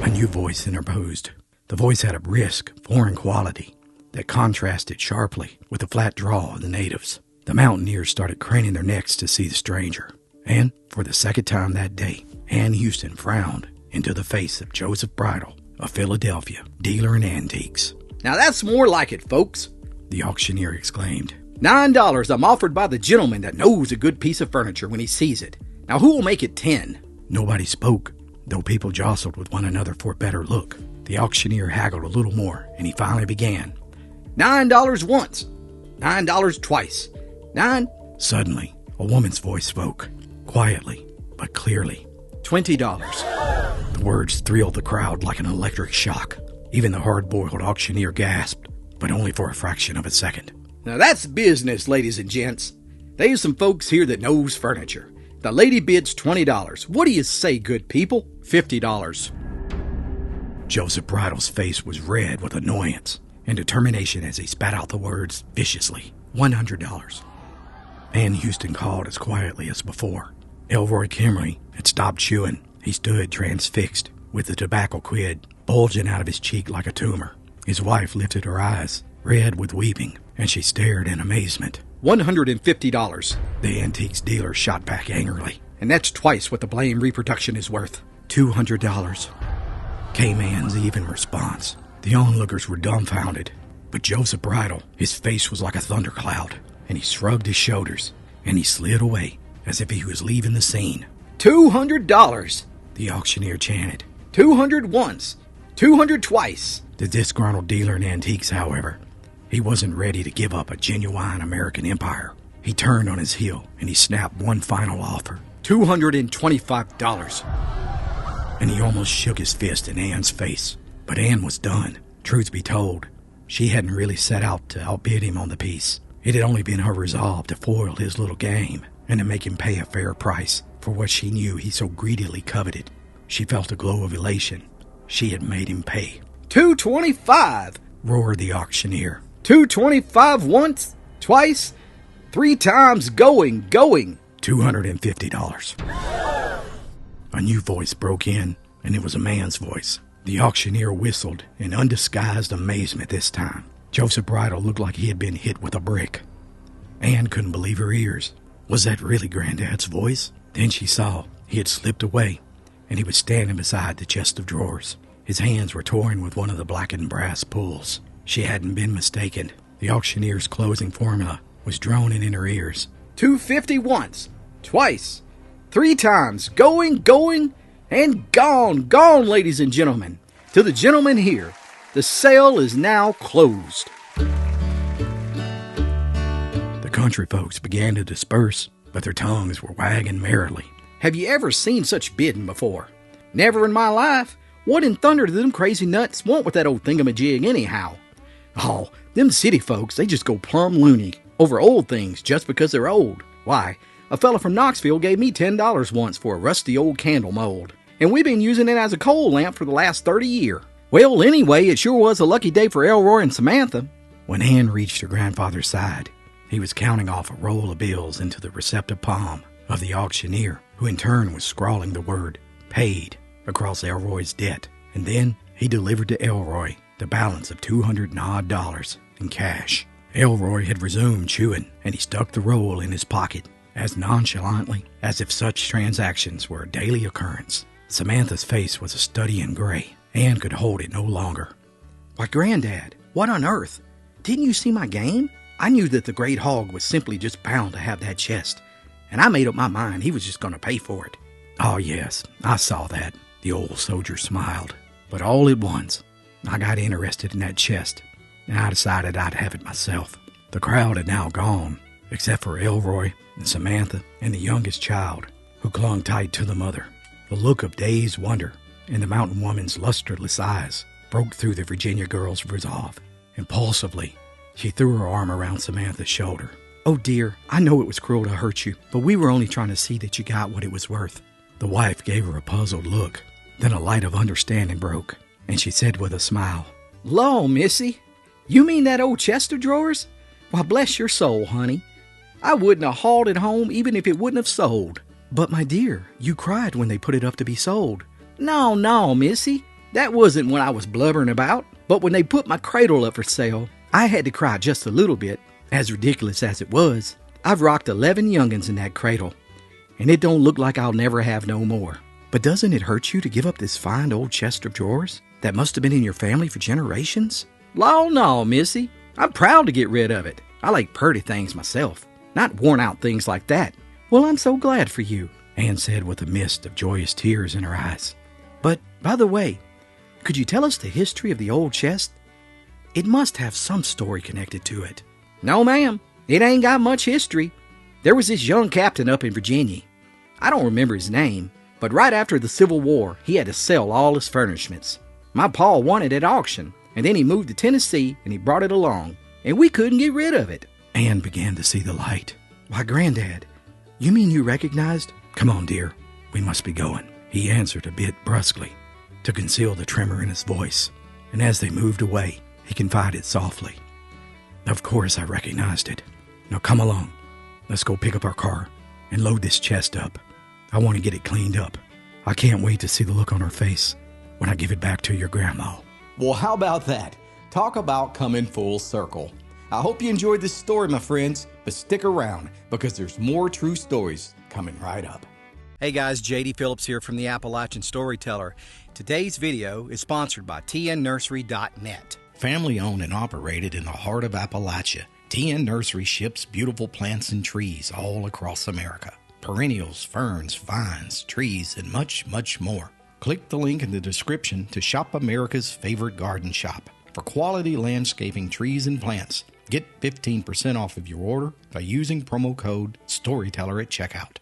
B: A new voice interposed. The voice had a brisk, foreign quality that contrasted sharply with the flat drawl of the natives. The mountaineers started craning their necks to see the stranger. And, for the second time that day, Ann Houston frowned into the face of Joseph Bridle, of Philadelphia, dealer in antiques.
D: "Now that's more like it, folks,"
B: the auctioneer exclaimed.
D: $9 I'm offered by the gentleman that knows a good piece of furniture when he sees it. Now who will make it 10?
B: Nobody spoke, though people jostled with one another for a better look. The auctioneer haggled a little more, and he finally began.
D: $9 once. $9 twice. 9.
B: Suddenly, a woman's voice spoke, quietly but clearly.
D: $20.
B: The words thrilled the crowd like an electric shock. Even the hard-boiled auctioneer gasped, but only for a fraction of a second.
D: "Now that's business, ladies and gents. There's some folks here that knows furniture. The lady bids $20. What do you say, good people?" $50. Joseph Bridle's face was red with annoyance and determination as he spat out the words viciously. $100. Ann Houston called as quietly as before. Elroy Kimberly had stopped chewing. He stood transfixed, with the tobacco quid bulging out of his cheek like a tumor. His wife lifted her eyes, red with weeping, and she stared in amazement.
E: $150.
D: The antiques dealer shot back angrily.
E: And that's twice what the blame reproduction is worth.
D: $200. Came Ann's even response. The onlookers were dumbfounded. But Joseph Bridle, his face was like a thundercloud, and he shrugged his shoulders, and he slid away as if he was leaving the scene.
E: $200.
D: The auctioneer chanted.
E: 200 once. 200 twice.
D: The disgruntled dealer in antiques, however, he wasn't ready to give up a genuine American empire. He turned on his heel, and he snapped one final offer.
E: $225.
D: And he almost shook his fist in Ann's face. But Ann was done. Truth be told, she hadn't really set out to outbid him on the piece. It had only been her resolve to foil his little game and to make him pay a fair price for what she knew he so greedily coveted. She felt a glow of elation. She had made him pay.
E: $225,
D: roared the auctioneer.
E: $225 once, twice, 3 times going.
D: $250. A new voice broke in, and it was a man's voice. The auctioneer whistled in undisguised amazement this time. Joseph Bridle looked like he had been hit with a brick. Ann couldn't believe her ears. Was that really Granddad's voice? Then she saw he had slipped away, and he was standing beside the chest of drawers. His hands were toying with one of the blackened brass pulls. She hadn't been mistaken. The auctioneer's closing formula was droning in her ears.
E: $250 once, twice, 3 times, going, and gone, ladies and gentlemen. To the gentleman here, the sale is now closed.
D: The country folks began to disperse, but their tongues were wagging merrily.
E: Have you ever seen such bidding before? Never in my life. What in thunder do them crazy nuts want with that old thingamajig anyhow? Oh, them city folks, they just go plumb loony over old things just because they're old. Why, a fella from Knoxville gave me $10 once for a rusty old candle mold, and we've been using it as a coal lamp for the last 30 years. Well, anyway, it sure was a lucky day for Elroy and Samantha.
D: When Ann reached her grandfather's side, he was counting off a roll of bills into the receptive palm of the auctioneer, who in turn was scrawling the word paid across Elroy's debt. And then he delivered to Elroy the balance of $200 in cash. Elroy had resumed chewing, and he stuck the roll in his pocket as nonchalantly as if such transactions were a daily occurrence. Samantha's face was a study in gray. Ann could hold it no longer.
E: Why, Granddad, what on earth? Didn't you see my game? I knew that the great hog was simply just bound to have that chest, and I made up my mind he was just going to pay for it.
D: Oh, yes, I saw that. The old soldier smiled. But all at once, I got interested in that chest, and I decided I'd have it myself. The crowd had now gone, except for Elroy and Samantha and the youngest child, who clung tight to the mother. The look of dazed wonder in the mountain woman's lustreless eyes broke through the Virginia girl's resolve. Impulsively, she threw her arm around Samantha's shoulder.
E: Oh dear, I know it was cruel to hurt you, but we were only trying to see that you got what it was worth.
D: The wife gave her a puzzled look. Then a light of understanding broke, and she said with a smile,
E: "Law, Missy, you mean that old chest of drawers? Why, bless your soul, honey. I wouldn't have hauled it home even if it wouldn't have sold."
D: "But, my dear, you cried when they put it up to be sold."
E: No, Missy. That wasn't what I was blubbering about. But when they put my cradle up for sale, I had to cry just a little bit. As ridiculous as it was, I've rocked 11 young'uns in that cradle, and it don't look like I'll never have no more.
D: But doesn't it hurt you to give up this fine old chest of drawers that must have been in your family for generations?
E: Law, no, Missy. I'm proud to get rid of it. I like purty things myself, not worn-out things like that.
D: Well, I'm so glad for you, Ann said with a mist of joyous tears in her eyes. But, by the way, could you tell us the history of the old chest? It must have some story connected to it.
E: No, ma'am. It ain't got much history. There was this young captain up in Virginia. I don't remember his name, but right after the Civil War, he had to sell all his furnishments. My pa won it at auction, and then he moved to Tennessee, and he brought it along, and we couldn't get rid of it.
D: Ann began to see the light. Why, Granddad, you mean you recognized? Come on, dear, we must be going, he answered a bit brusquely. to conceal the tremor in his voice, and as they moved away, he confided softly, "Of course I recognized it. Now come along. Let's go pick up our car and load this chest up. I want to get it cleaned up. I can't wait to see the look on her face when I give it back to your grandma."
A: Well, how about that? Talk about coming full circle. I hope you enjoyed this story, my friends, but stick around because there's more true stories coming right up.
E: Hey guys, JD Phillips here from the Appalachian Storyteller. Today's video is sponsored by tnnursery.net.
B: Family owned and operated in the heart of Appalachia, TN Nursery ships beautiful plants and trees all across America. Perennials, ferns, vines, trees, and much, much more. Click the link in the description to shop America's favorite garden shop. For quality landscaping trees and plants, get 15% off of your order by using promo code STORYTELLER at checkout.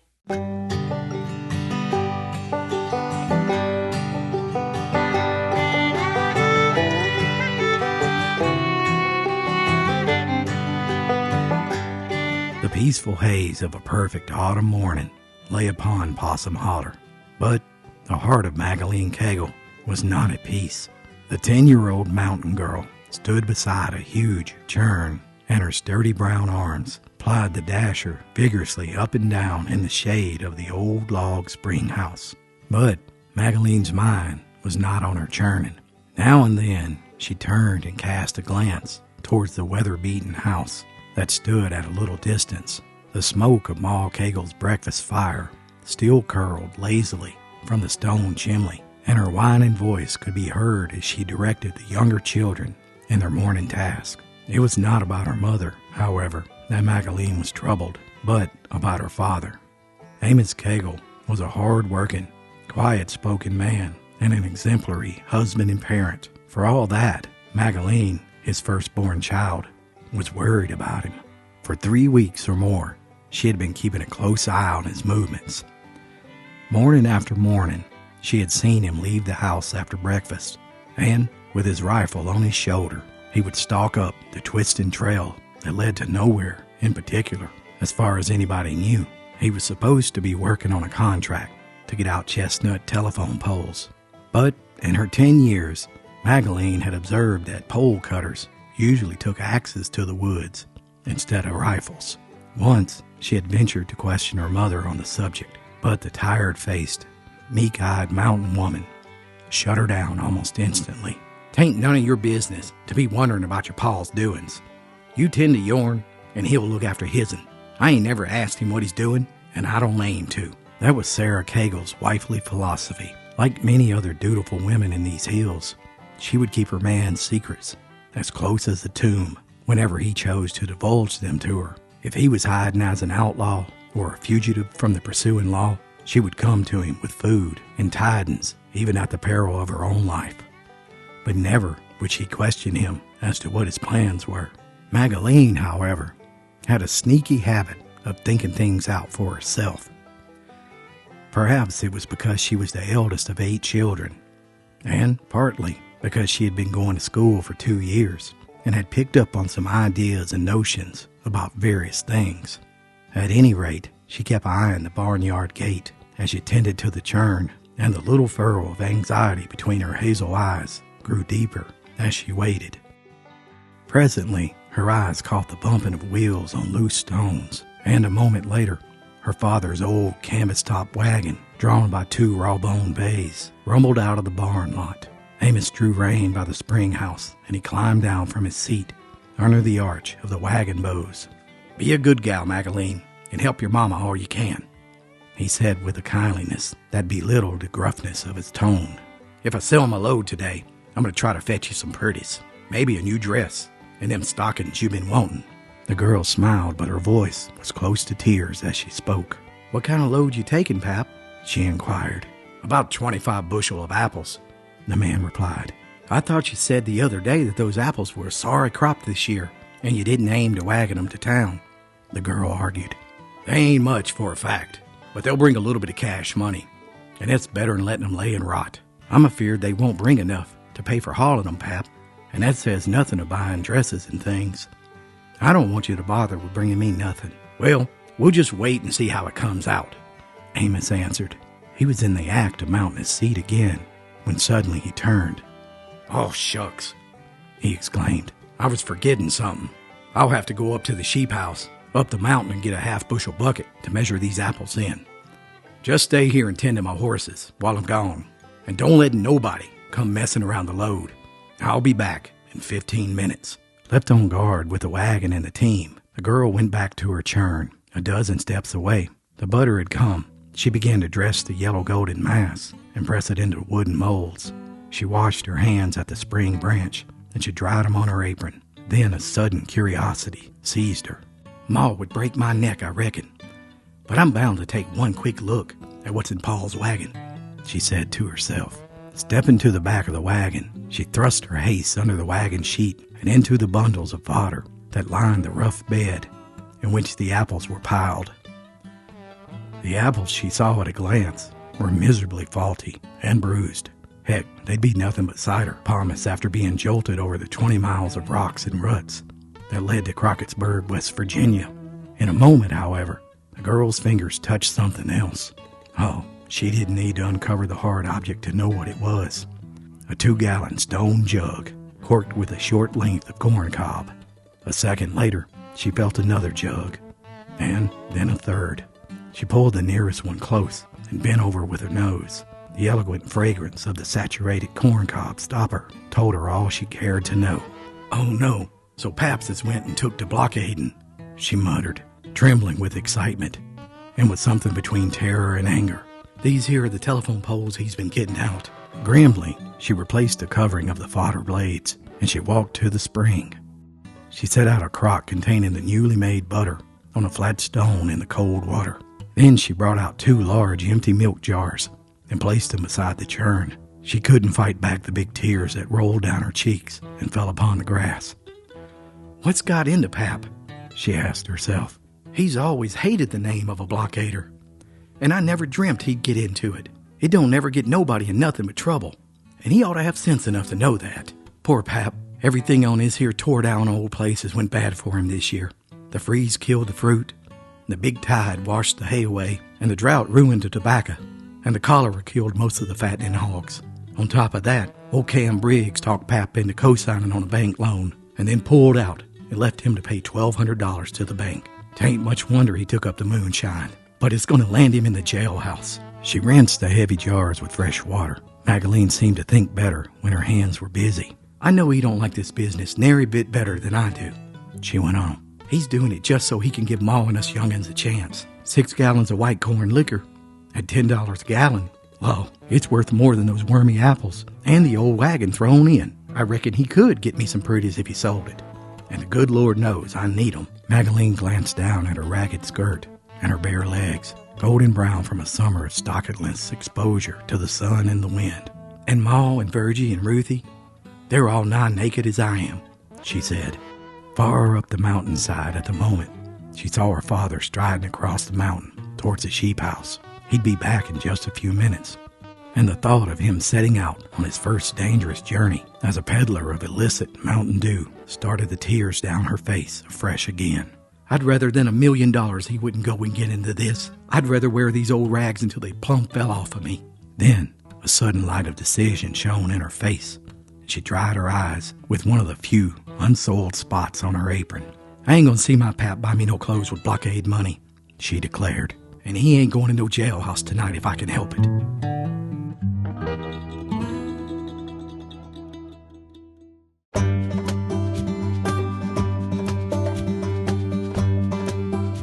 D: The peaceful haze of a perfect autumn morning lay upon Possum Holler, but the heart of Magaline Cagle was not at peace. The 10-year-old mountain girl stood beside a huge churn, and her sturdy brown arms plied the dasher vigorously up and down in the shade of the old log spring house. But Magaline's mind was not on her churning. Now and then she turned and cast a glance towards the weather-beaten house that stood at a little distance. The smoke of Ma Cagle's breakfast fire still curled lazily from the stone chimney, and her whining voice could be heard as she directed the younger children in their morning task. It was not about her mother, however, that Magaline was troubled, but about her father. Amos Cagle was a hard-working, quiet-spoken man and an exemplary husband and parent. For all that, Magaline, his firstborn child, was worried about him. For 3 weeks or more, she had been keeping a close eye on his movements. Morning after morning, she had seen him leave the house after breakfast, and with his rifle on his shoulder, he would stalk up the twisting trail that led to nowhere in particular. As far as anybody knew, he was supposed to be working on a contract to get out chestnut telephone poles. But in her 10 years, Magaline had observed that pole cutters usually took axes to the woods instead of rifles. Once, she had ventured to question her mother on the subject, but the tired-faced, meek-eyed mountain woman shut her down almost instantly. "'Tain't none of your business to be wondering about your pa's doings. You tend to yourn, and he'll look after his'n. I ain't never asked him what he's doing, and I don't aim to." That was Sarah Cagle's wifely philosophy. Like many other dutiful women in these hills, she would keep her man's secrets as close as the tomb whenever he chose to divulge them to her. If he was hiding as an outlaw or a fugitive from the pursuing law, she would come to him with food and tidings, even at the peril of her own life. But never would she question him as to what his plans were. Magaline, however, had a sneaky habit of thinking things out for herself. Perhaps it was because she was the eldest of 8 children, and partly because she had been going to school for 2 years and had picked up on some ideas and notions about various things. At any rate, she kept eyeing the barnyard gate as she tended to the churn, and the little furrow of anxiety between her hazel eyes grew deeper as she waited. Presently, her eyes caught the bumping of wheels on loose stones, and a moment later, her father's old canvas-top wagon, drawn by 2 raw-boned bays, rumbled out of the barn lot. Amos drew rein by the spring house, and he climbed down from his seat under the arch of the wagon bows. "Be a good gal, Magaline, and help your mama all you can," he said with a kindliness that belittled the gruffness of his tone. "If I sell my load today, I'm going to try to fetch you some pretties, maybe a new dress, and them stockings you've been wanting." The girl smiled, but her voice was close to tears as she spoke. "What kind of load you taking, Pap?" she inquired. "About 25 bushel of apples," the man replied. "I thought you said the other day that those apples were a sorry crop this year, and you didn't aim to wagon them to town," the girl argued. "They ain't much for a fact, but they'll bring a little bit of cash money, and that's better than letting them lay and rot. I'm afeard they won't bring enough to pay for hauling them, Pap, and that says nothing of buying dresses and things. I don't want you to bother with bringing me nothing." "Well, we'll just wait and see how it comes out," Amos answered. He was in the act of mounting his seat again
B: when suddenly he turned.
E: "Oh, shucks," he exclaimed. "I was forgetting something. I'll have to go up to the sheep house, up the mountain, and get a half-bushel bucket to measure these apples in. Just stay here and tend to my horses while I'm gone, and don't let nobody come messing around the load. I'll be back in 15 minutes.
B: Left on guard with the wagon and the team, the girl went back to her churn. A dozen steps away, the butter had come. She began to dress the yellow golden mass and press it into wooden molds. She washed her hands at the spring branch, and she dried them on her apron. Then a sudden curiosity seized her.
E: Ma would break my neck, I reckon, but I'm bound to take one quick look at what's in Paul's wagon,"
B: she said to herself. Stepping to the back of the wagon, she thrust her haste under the wagon sheet and into the bundles of fodder that lined the rough bed in which the apples were piled. The apples, she saw at a glance, were miserably faulty and bruised. Heck, they'd be nothing but cider pomace after being jolted over the 20 miles of rocks and ruts that led to Crockettsburg, West Virginia. In a moment, however, the girl's fingers touched something else. Oh, she didn't need to uncover the hard object to know what it was. A 2-gallon stone jug, corked with a short length of corn cob. A second later, she felt another jug, and then a third. She pulled the nearest one close and bent over with her nose. The eloquent fragrance of the saturated corn cob stopper told her all she cared to know.
E: "Oh no, so Paps has went and took to blockading,"
B: she muttered, trembling with excitement, and with something between terror and anger.
E: "These here are the telephone poles he's been getting out."
B: Grimly, she replaced the covering of the fodder blades, and she walked to the spring. She set out a crock containing the newly made butter on a flat stone in the cold water. Then she brought out 2 large empty milk jars and placed them beside the churn. She couldn't fight back the big tears that rolled down her cheeks and fell upon the grass.
E: "What's got into Pap?"
B: she asked herself.
E: "He's always hated the name of a blockader, and I never dreamt he'd get into it. It don't never get nobody in nothing but trouble, and he ought to have sense enough to know that. Poor Pap, everything on his here tore down old places went bad for him this year. The freeze killed the fruit, the big tide washed the hay away, and the drought ruined the tobacco, and the cholera killed most of the fattening hogs. On top of that, old Cam Briggs talked Pap into co-signing on a bank loan, and then pulled out and left him to pay $1,200 to the bank. 'Tain't much wonder he took up the moonshine, but it's going to land him in the jailhouse."
B: She rinsed the heavy jars with fresh water. Magdalene seemed to think better when her hands were busy.
E: "I know he don't like this business nary bit better than I do,"
B: she went on.
E: "He's doing it just so he can give Ma and us young'uns a chance. 6 gallons of white corn liquor at $10 a gallon. Well, it's worth more than those wormy apples and the old wagon thrown in. I reckon he could get me some pretties if he sold it. And the good Lord knows I need 'em."
B: Magdalene glanced down at her ragged skirt and her bare legs, golden brown from a summer of stocketless exposure to the sun and the wind.
E: "And Ma and Virgie and Ruthie, they're all nigh naked as I am," she said.
B: Far up the mountainside at the moment, she saw her father striding across the mountain towards the sheep house. He'd be back in just a few minutes, and the thought of him setting out on his first dangerous journey as a peddler of illicit Mountain Dew started the tears down her face afresh again.
E: "I'd rather than $1 million he wouldn't go and get into this. I'd rather wear these old rags until they plumb fell off of me."
B: Then a sudden light of decision shone in her face. She dried her eyes with one of the few unsoiled spots on her apron.
E: "I ain't gonna see my Pap buy me no clothes with blockade money," she declared. "And he ain't going to no jailhouse tonight if I can help it."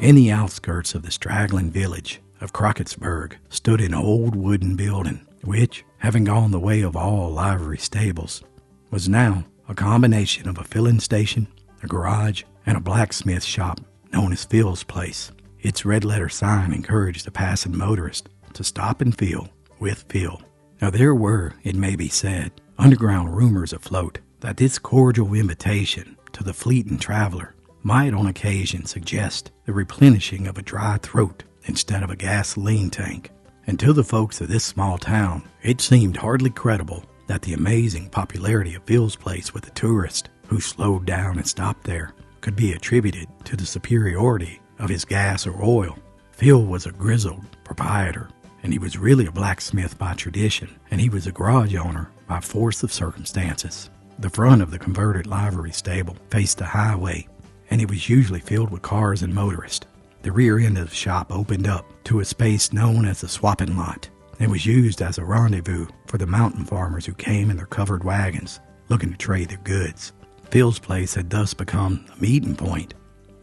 B: In the outskirts of the straggling village of Crockettsburg stood an old wooden building, which, having gone the way of all livery stables, was now a combination of a filling station, a garage, and a blacksmith shop known as Phil's Place. Its red-letter sign encouraged the passing motorist to stop and fill with Phil. Now there were, it may be said, underground rumors afloat that this cordial invitation to the fleeting traveler might on occasion suggest the replenishing of a dry throat instead of a gasoline tank. And to the folks of this small town, it seemed hardly credible that the amazing popularity of Phil's Place with the tourist who slowed down and stopped there could be attributed to the superiority of his gas or oil. Phil was a grizzled proprietor and he was really a blacksmith by tradition, and he was a garage owner by force of circumstances. The front of the converted livery stable faced the highway, and it was usually filled with cars and motorists. The rear end of the shop opened up to a space known as the swapping lot, and was used as a rendezvous for the mountain farmers who came in their covered wagons looking to trade their goods. Phil's place had thus become a meeting point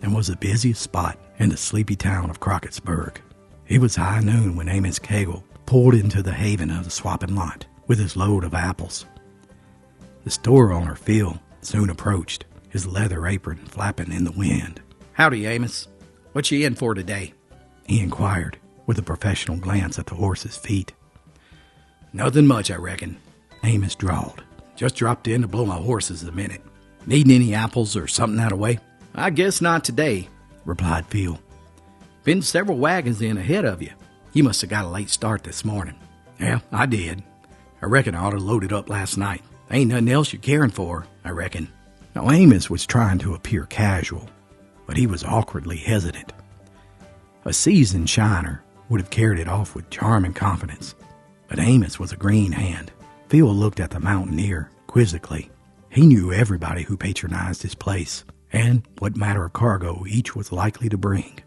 B: and was the busiest spot in the sleepy town of Crockettsburg. It was high noon when Amos Cagle pulled into the haven of the swapping lot with his load of apples. The store owner, Phil, soon approached, his leather apron flapping in the wind.
E: "Howdy, Amos. What you in for today?"
B: he inquired, with a professional glance at the horse's feet.
E: "Nothing much, I reckon,"
B: Amos drawled.
E: "Just dropped in to blow my horses a minute. Needing any apples or something that way?" "I guess not today,"
B: replied Phil.
E: "Been several wagons in ahead of you. You must have got a late start this morning."
B: "Yeah, I did.
E: I reckon I ought to load it up last night. Ain't nothing else you're caring for, I reckon."
B: Now Amos was trying to appear casual, but he was awkwardly hesitant. A seasoned shiner would have carried it off with charm and confidence, but Amos was a green hand. Phil looked at the mountaineer quizzically. He knew everybody who patronized his place, and what matter of cargo each was likely to bring.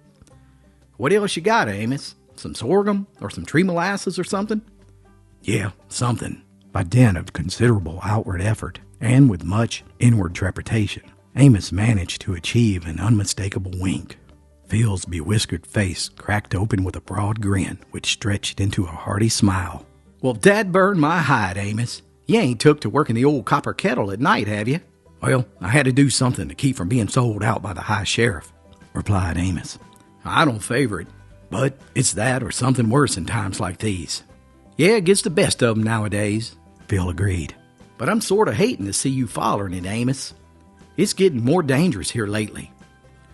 E: "What else you got, Amos? Some sorghum or some tree molasses or something?"
B: "Yeah, something." By dint of considerable outward effort, and with much inward trepidation, Amos managed to achieve an unmistakable wink. Phil's bewhiskered face cracked open with a broad grin, which stretched into a hearty smile.
E: "Well, dad burn my hide, Amos. You ain't took to working the old copper kettle at night, have you?"
B: "Well, I had to do something to keep from being sold out by the high sheriff," replied Amos.
E: "I don't favor it,
B: but it's that or something worse in times like these."
E: "Yeah, it gets the best of 'em nowadays,"
B: Phil agreed.
E: "But I'm sort of hating to see you following it, Amos. It's getting more dangerous here lately.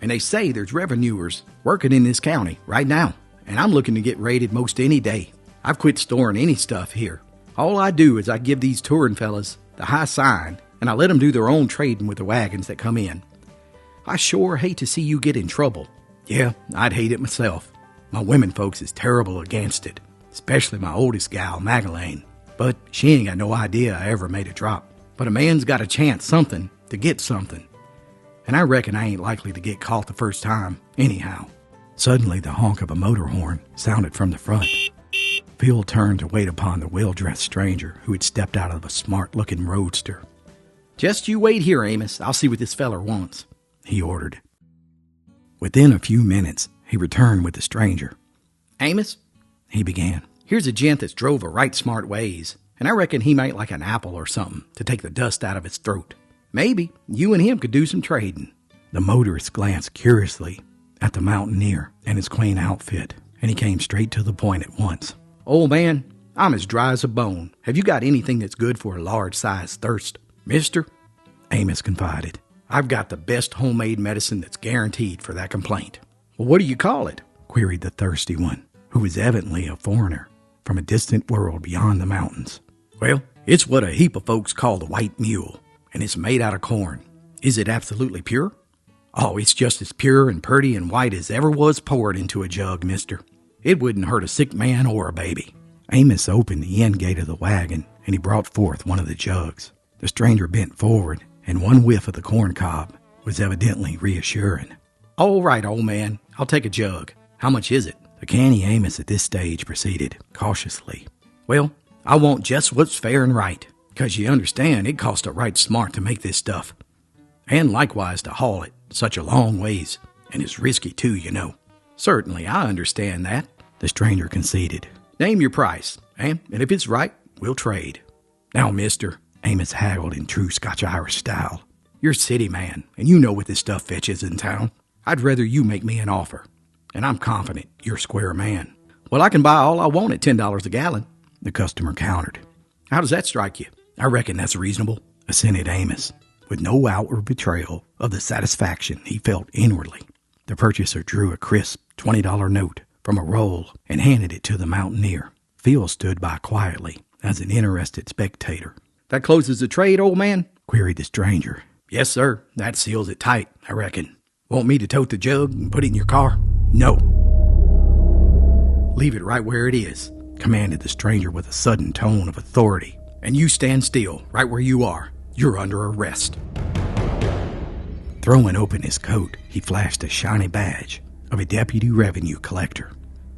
E: And they say there's revenuers working in this county right now, and I'm looking to get raided most any day. I've quit storing any stuff here. All I do is I give these touring fellas the high sign, and I let them do their own trading with the wagons that come in. I sure hate to see you get in trouble."
B: "Yeah, I'd hate it myself. My women folks is terrible against it, especially my oldest gal, Magdalene. But she ain't got no idea I ever made a drop.
E: But a man's got to chance something to get something. And I reckon I ain't likely to get caught the first time, anyhow."
B: Suddenly the honk of a motor horn sounded from the front. Phil turned to wait upon the well-dressed stranger who had stepped out of a smart-looking roadster.
E: "Just you wait here, Amos. I'll see what this feller wants,"
B: he ordered. Within a few minutes, he returned with the stranger.
E: "Amos,"
B: he began,
E: "here's a gent that's drove a right smart ways, and I reckon he might like an apple or something to take the dust out of his throat. Maybe you and him could do some trading."
B: The motorist glanced curiously at the mountaineer and his quaint outfit, and he came straight to the point at once.
E: "Old man, I'm as dry as a bone. Have you got anything that's good for a large-sized thirst?"
B: "Mister," Amos confided,
E: "I've got the best homemade medicine that's guaranteed for that complaint." "Well, what do you call it?"
B: queried the thirsty one, who was evidently a foreigner from a distant world beyond the mountains.
E: "Well, it's what a heap of folks call the white mule, and it's made out of corn." "Is it absolutely pure?"
B: "Oh, it's just as pure and purty and white as ever was poured into a jug, mister. It wouldn't hurt a sick man or a baby." Amos opened the end gate of the wagon, and he brought forth one of the jugs. The stranger bent forward, and one whiff of the corn cob was evidently reassuring.
E: "All right, old man, I'll take a jug. How much is it?"
B: The canny Amos at this stage proceeded cautiously.
E: "Well, I want just what's fair and right, 'cause you understand it costs a right smart to make this stuff. And likewise to haul it such a long ways, and it's risky too, you know." "Certainly, I understand that,"
B: the stranger conceded.
E: "Name your price, and if it's right, we'll trade."
B: "Now, mister," Amos haggled in true Scotch-Irish style,
E: "you're a city man, and you know what this stuff fetches in town. I'd rather you make me an offer, and I'm confident you're a square man." "Well, I can buy all I want at $10 a gallon,"
B: the customer countered.
E: "How does that strike you?"
B: "I reckon that's reasonable," assented Amos, with no outward betrayal of the satisfaction he felt inwardly. The purchaser drew a crisp $20 note from a roll and handed it to the mountaineer. Phil stood by quietly as an interested spectator.
E: "That closes the trade, old man?"
B: queried the stranger.
E: "Yes, sir. That seals it tight, I reckon. Want me to tote the jug and put it in your car?"
B: "No."
E: "Leave it right where it is.
B: commanded the stranger with a sudden tone of authority.
D: "And you stand still, right where you are. You're under arrest."
B: Throwing open his coat, he flashed a shiny badge of a deputy revenue collector.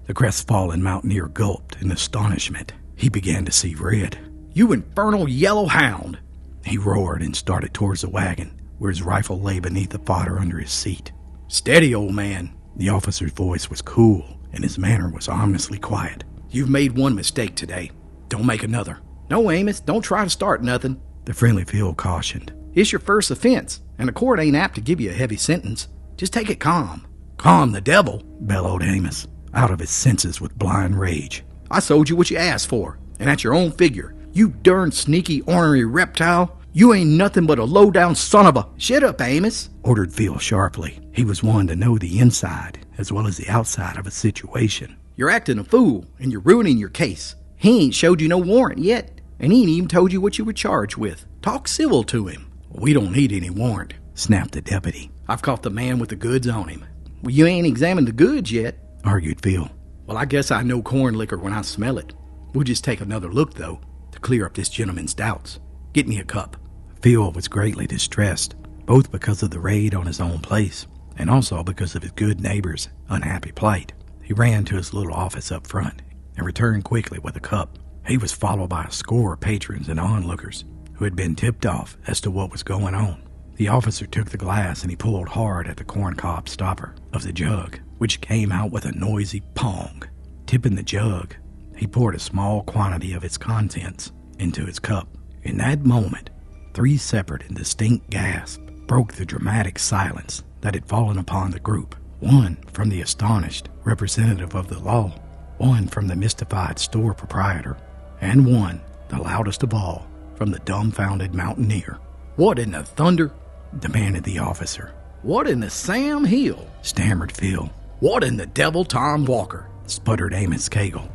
B: The crestfallen mountaineer gulped in astonishment. He began to see red.
D: "You infernal yellow hound!"
B: He roared and started towards the wagon, where his rifle lay beneath the fodder under his seat.
D: "Steady, old man."
B: The officer's voice was cool, and his manner was ominously quiet.
D: "You've made one mistake today. Don't make another." "No, Amos, don't try to start nothing."
B: The friendly Phil cautioned.
D: "It's your first offense, and the court ain't apt to give you a heavy sentence. Just take it calm."
B: "Calm the devil," bellowed Amos, out of his senses with blind rage.
D: "I sold you what you asked for, and at your own figure. You darn sneaky, ornery reptile. You ain't nothing but a low-down son of a—" "Shut up, Amos,"
B: ordered Phil sharply. He was one to know the inside as well as the outside of a situation.
D: "You're acting a fool, and you're ruining your case. He ain't showed you no warrant yet, and he ain't even told you what you were charged with. Talk civil to him."
B: "We don't need any warrant," snapped the deputy.
D: "I've caught the man with the goods on him." "Well, you ain't examined the goods yet,"
B: argued Phil.
D: "Well, I guess I know corn liquor when I smell it. We'll just take another look, though, to clear up this gentleman's doubts. Get me a cup."
B: Phil was greatly distressed, both because of the raid on his own place and also because of his good neighbor's unhappy plight. He ran to his little office up front and returned quickly with a cup. He was followed by a score of patrons and onlookers who had been tipped off as to what was going on. The officer took the glass and he pulled hard at the corncob stopper of the jug, which came out with a noisy pong. Tipping the jug, he poured a small quantity of its contents into his cup. In that moment, 3 separate and distinct gasps broke the dramatic silence that had fallen upon the group. One from the astonished representative of the law, one from the mystified store proprietor, and one, the loudest of all, from the dumbfounded mountaineer.
D: "What in the thunder?"
B: demanded the officer.
D: "What in the Sam Hill?"
B: stammered Phil.
D: "What in the devil, Tom Walker?"
B: sputtered Amos Cagle.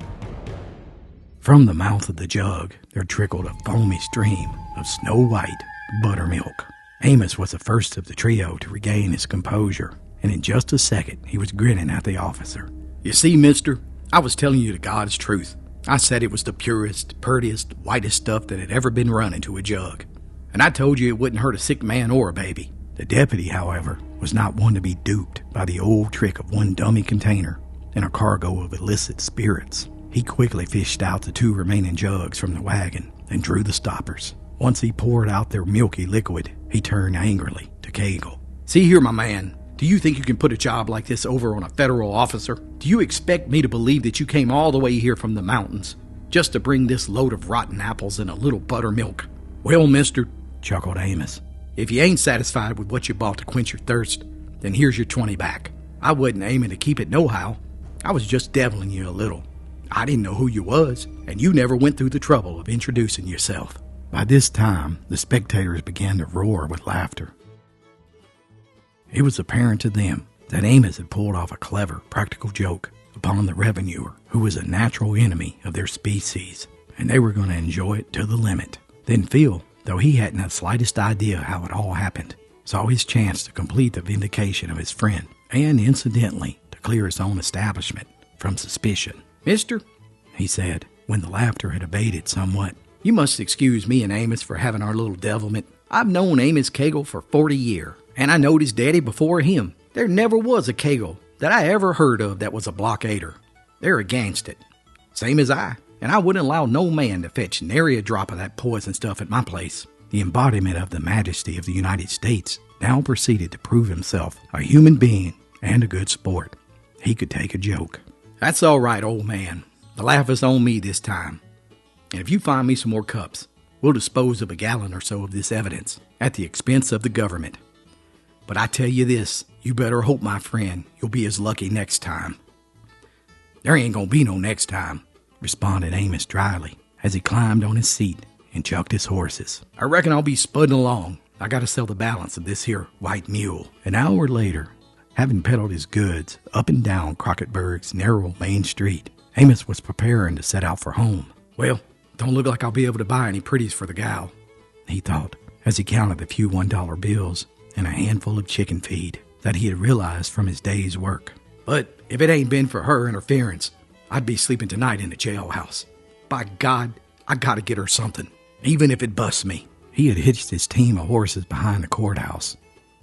B: From the mouth of the jug, there trickled a foamy stream of snow-white buttermilk. Amos was the first of the trio to regain his composure, and in just a second he was grinning at the officer.
D: "You see, mister, I was telling you the God's truth. I said it was the purest, purtiest, whitest stuff that had ever been run into a jug. And I told you it wouldn't hurt a sick man or a baby."
B: The deputy, however, was not one to be duped by the old trick of one dummy container and a cargo of illicit spirits. He quickly fished out the 2 remaining jugs from the wagon and drew the stoppers. Once he poured out their milky liquid, he turned angrily to Cagle.
D: "See here, my man. Do you think you can put a job like this over on a federal officer? Do you expect me to believe that you came all the way here from the mountains just to bring this load of rotten apples and a little buttermilk?" "Well, mister,"
B: chuckled Amos,
D: "if you ain't satisfied with what you bought to quench your thirst, then here's your 20 back. I wasn't aiming to keep it nohow. I was just deviling you a little. I didn't know who you was, and you never went through the trouble of introducing yourself."
B: By this time, the spectators began to roar with laughter. It was apparent to them that Amos had pulled off a clever, practical joke upon the revenuer, who was a natural enemy of their species, and they were going to enjoy it to the limit. Then Phil, though he hadn't the slightest idea how it all happened, saw his chance to complete the vindication of his friend, and incidentally to clear his own establishment from suspicion.
D: "Mister,"
B: he said, when the laughter had abated somewhat,
D: "you must excuse me and Amos for having our little devilment. I've known Amos Cagle for 40 years, and I knowed his daddy before him. There never was a Cagle that I ever heard of that was a blockader. They're against it, same as I, and I wouldn't allow no man to fetch nary a drop of that poison stuff at my place."
B: The embodiment of the majesty of the United States now proceeded to prove himself a human being and a good sport. He could take a joke.
D: "That's all right, old man. The laugh is on me this time. And if you find me some more cups, we'll dispose of a gallon or so of this evidence at the expense of the government. But I tell you this, you better hope, my friend, you'll be as lucky next time." "There ain't gonna be no next time,"
B: responded Amos dryly as he climbed on his seat and chucked his horses.
D: "I reckon I'll be spudding along. I gotta sell the balance of this here white mule."
B: An hour later, having peddled his goods up and down Crocketburg's narrow main street, Amos was preparing to set out for home.
D: "Well, don't look like I'll be able to buy any pretties for the gal,"
B: he thought, as he counted the few $1 bills and a handful of chicken feed that he had realized from his day's work.
D: "But if it ain't been for her interference,
E: I'd be sleeping tonight in the jailhouse. By God, I gotta get her something, even if it busts me.
B: He had hitched his team of horses behind the courthouse,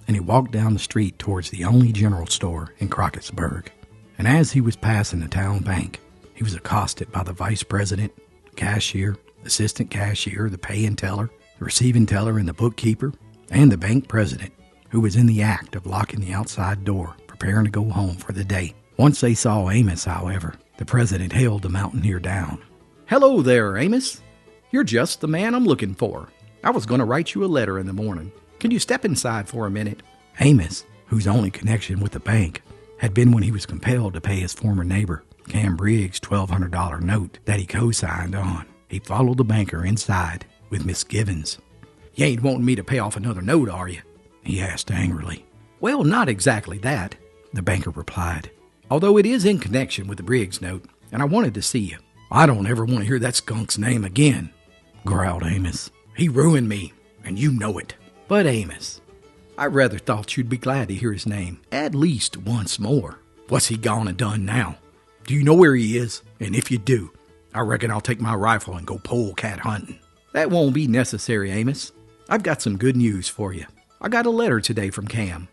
B: and he walked down the street towards the only general store in Crockettsburg. And as he was passing the town bank, he was accosted by the vice president, cashier, assistant cashier, the paying teller, the receiving teller, and the bookkeeper, and the bank president, who was in the act of locking the outside door, preparing to go home for the day. Once they saw Amos, however, the president hailed the mountaineer down.
E: "Hello there, Amos. You're just the man I'm looking for. I was going to write you a letter in the morning. Can you step inside for a minute?"
B: Amos, whose only connection with the bank had been when he was compelled to pay his former neighbor, Cam Briggs' $1,200 note that he co-signed on. He followed the banker inside with misgivings.
E: "You ain't wanting me to pay off another note, are you?"
B: he asked angrily.
E: "Well, not exactly that,"
B: the banker replied.
E: "although it is in connection with the Briggs note, and I wanted to see you."
B: "I don't ever want to hear that skunk's name again," growled Amos.
E: "He ruined me, and you know it." "But Amos, I rather thought you'd be glad to hear his name at least once more."
B: "What's he gone and done now?
E: Do you know where he is? And if you do, I reckon I'll take my rifle and go polecat hunting." "That won't be necessary, Amos. I've got some good news for you. I got a letter today from Cam.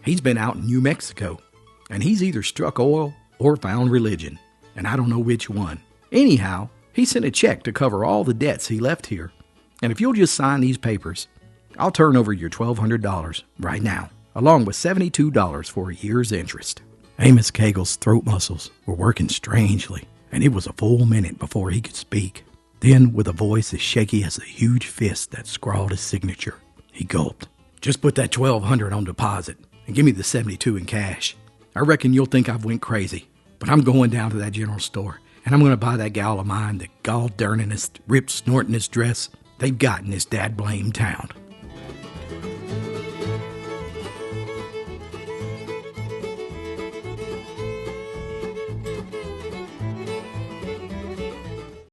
E: He's been out in New Mexico, and he's either struck oil or found religion, and I don't know which one. Anyhow, he sent a check to cover all the debts he left here, and if you'll just sign these papers, I'll turn over your $1,200 right now, along with $72 for a year's interest."
B: Amos Cagle's throat muscles were working strangely, and it was a full minute before he could speak. Then, with a voice as shaky as a huge fist that scrawled his signature, he gulped.
E: "Just put that $1,200 on deposit and give me the $72 in cash. I reckon you'll think I've went crazy, but I'm going down to that general store, and I'm going to buy that gal of mine the gall-darningest, rip-snortingest dress they've got in this dad-blamed town."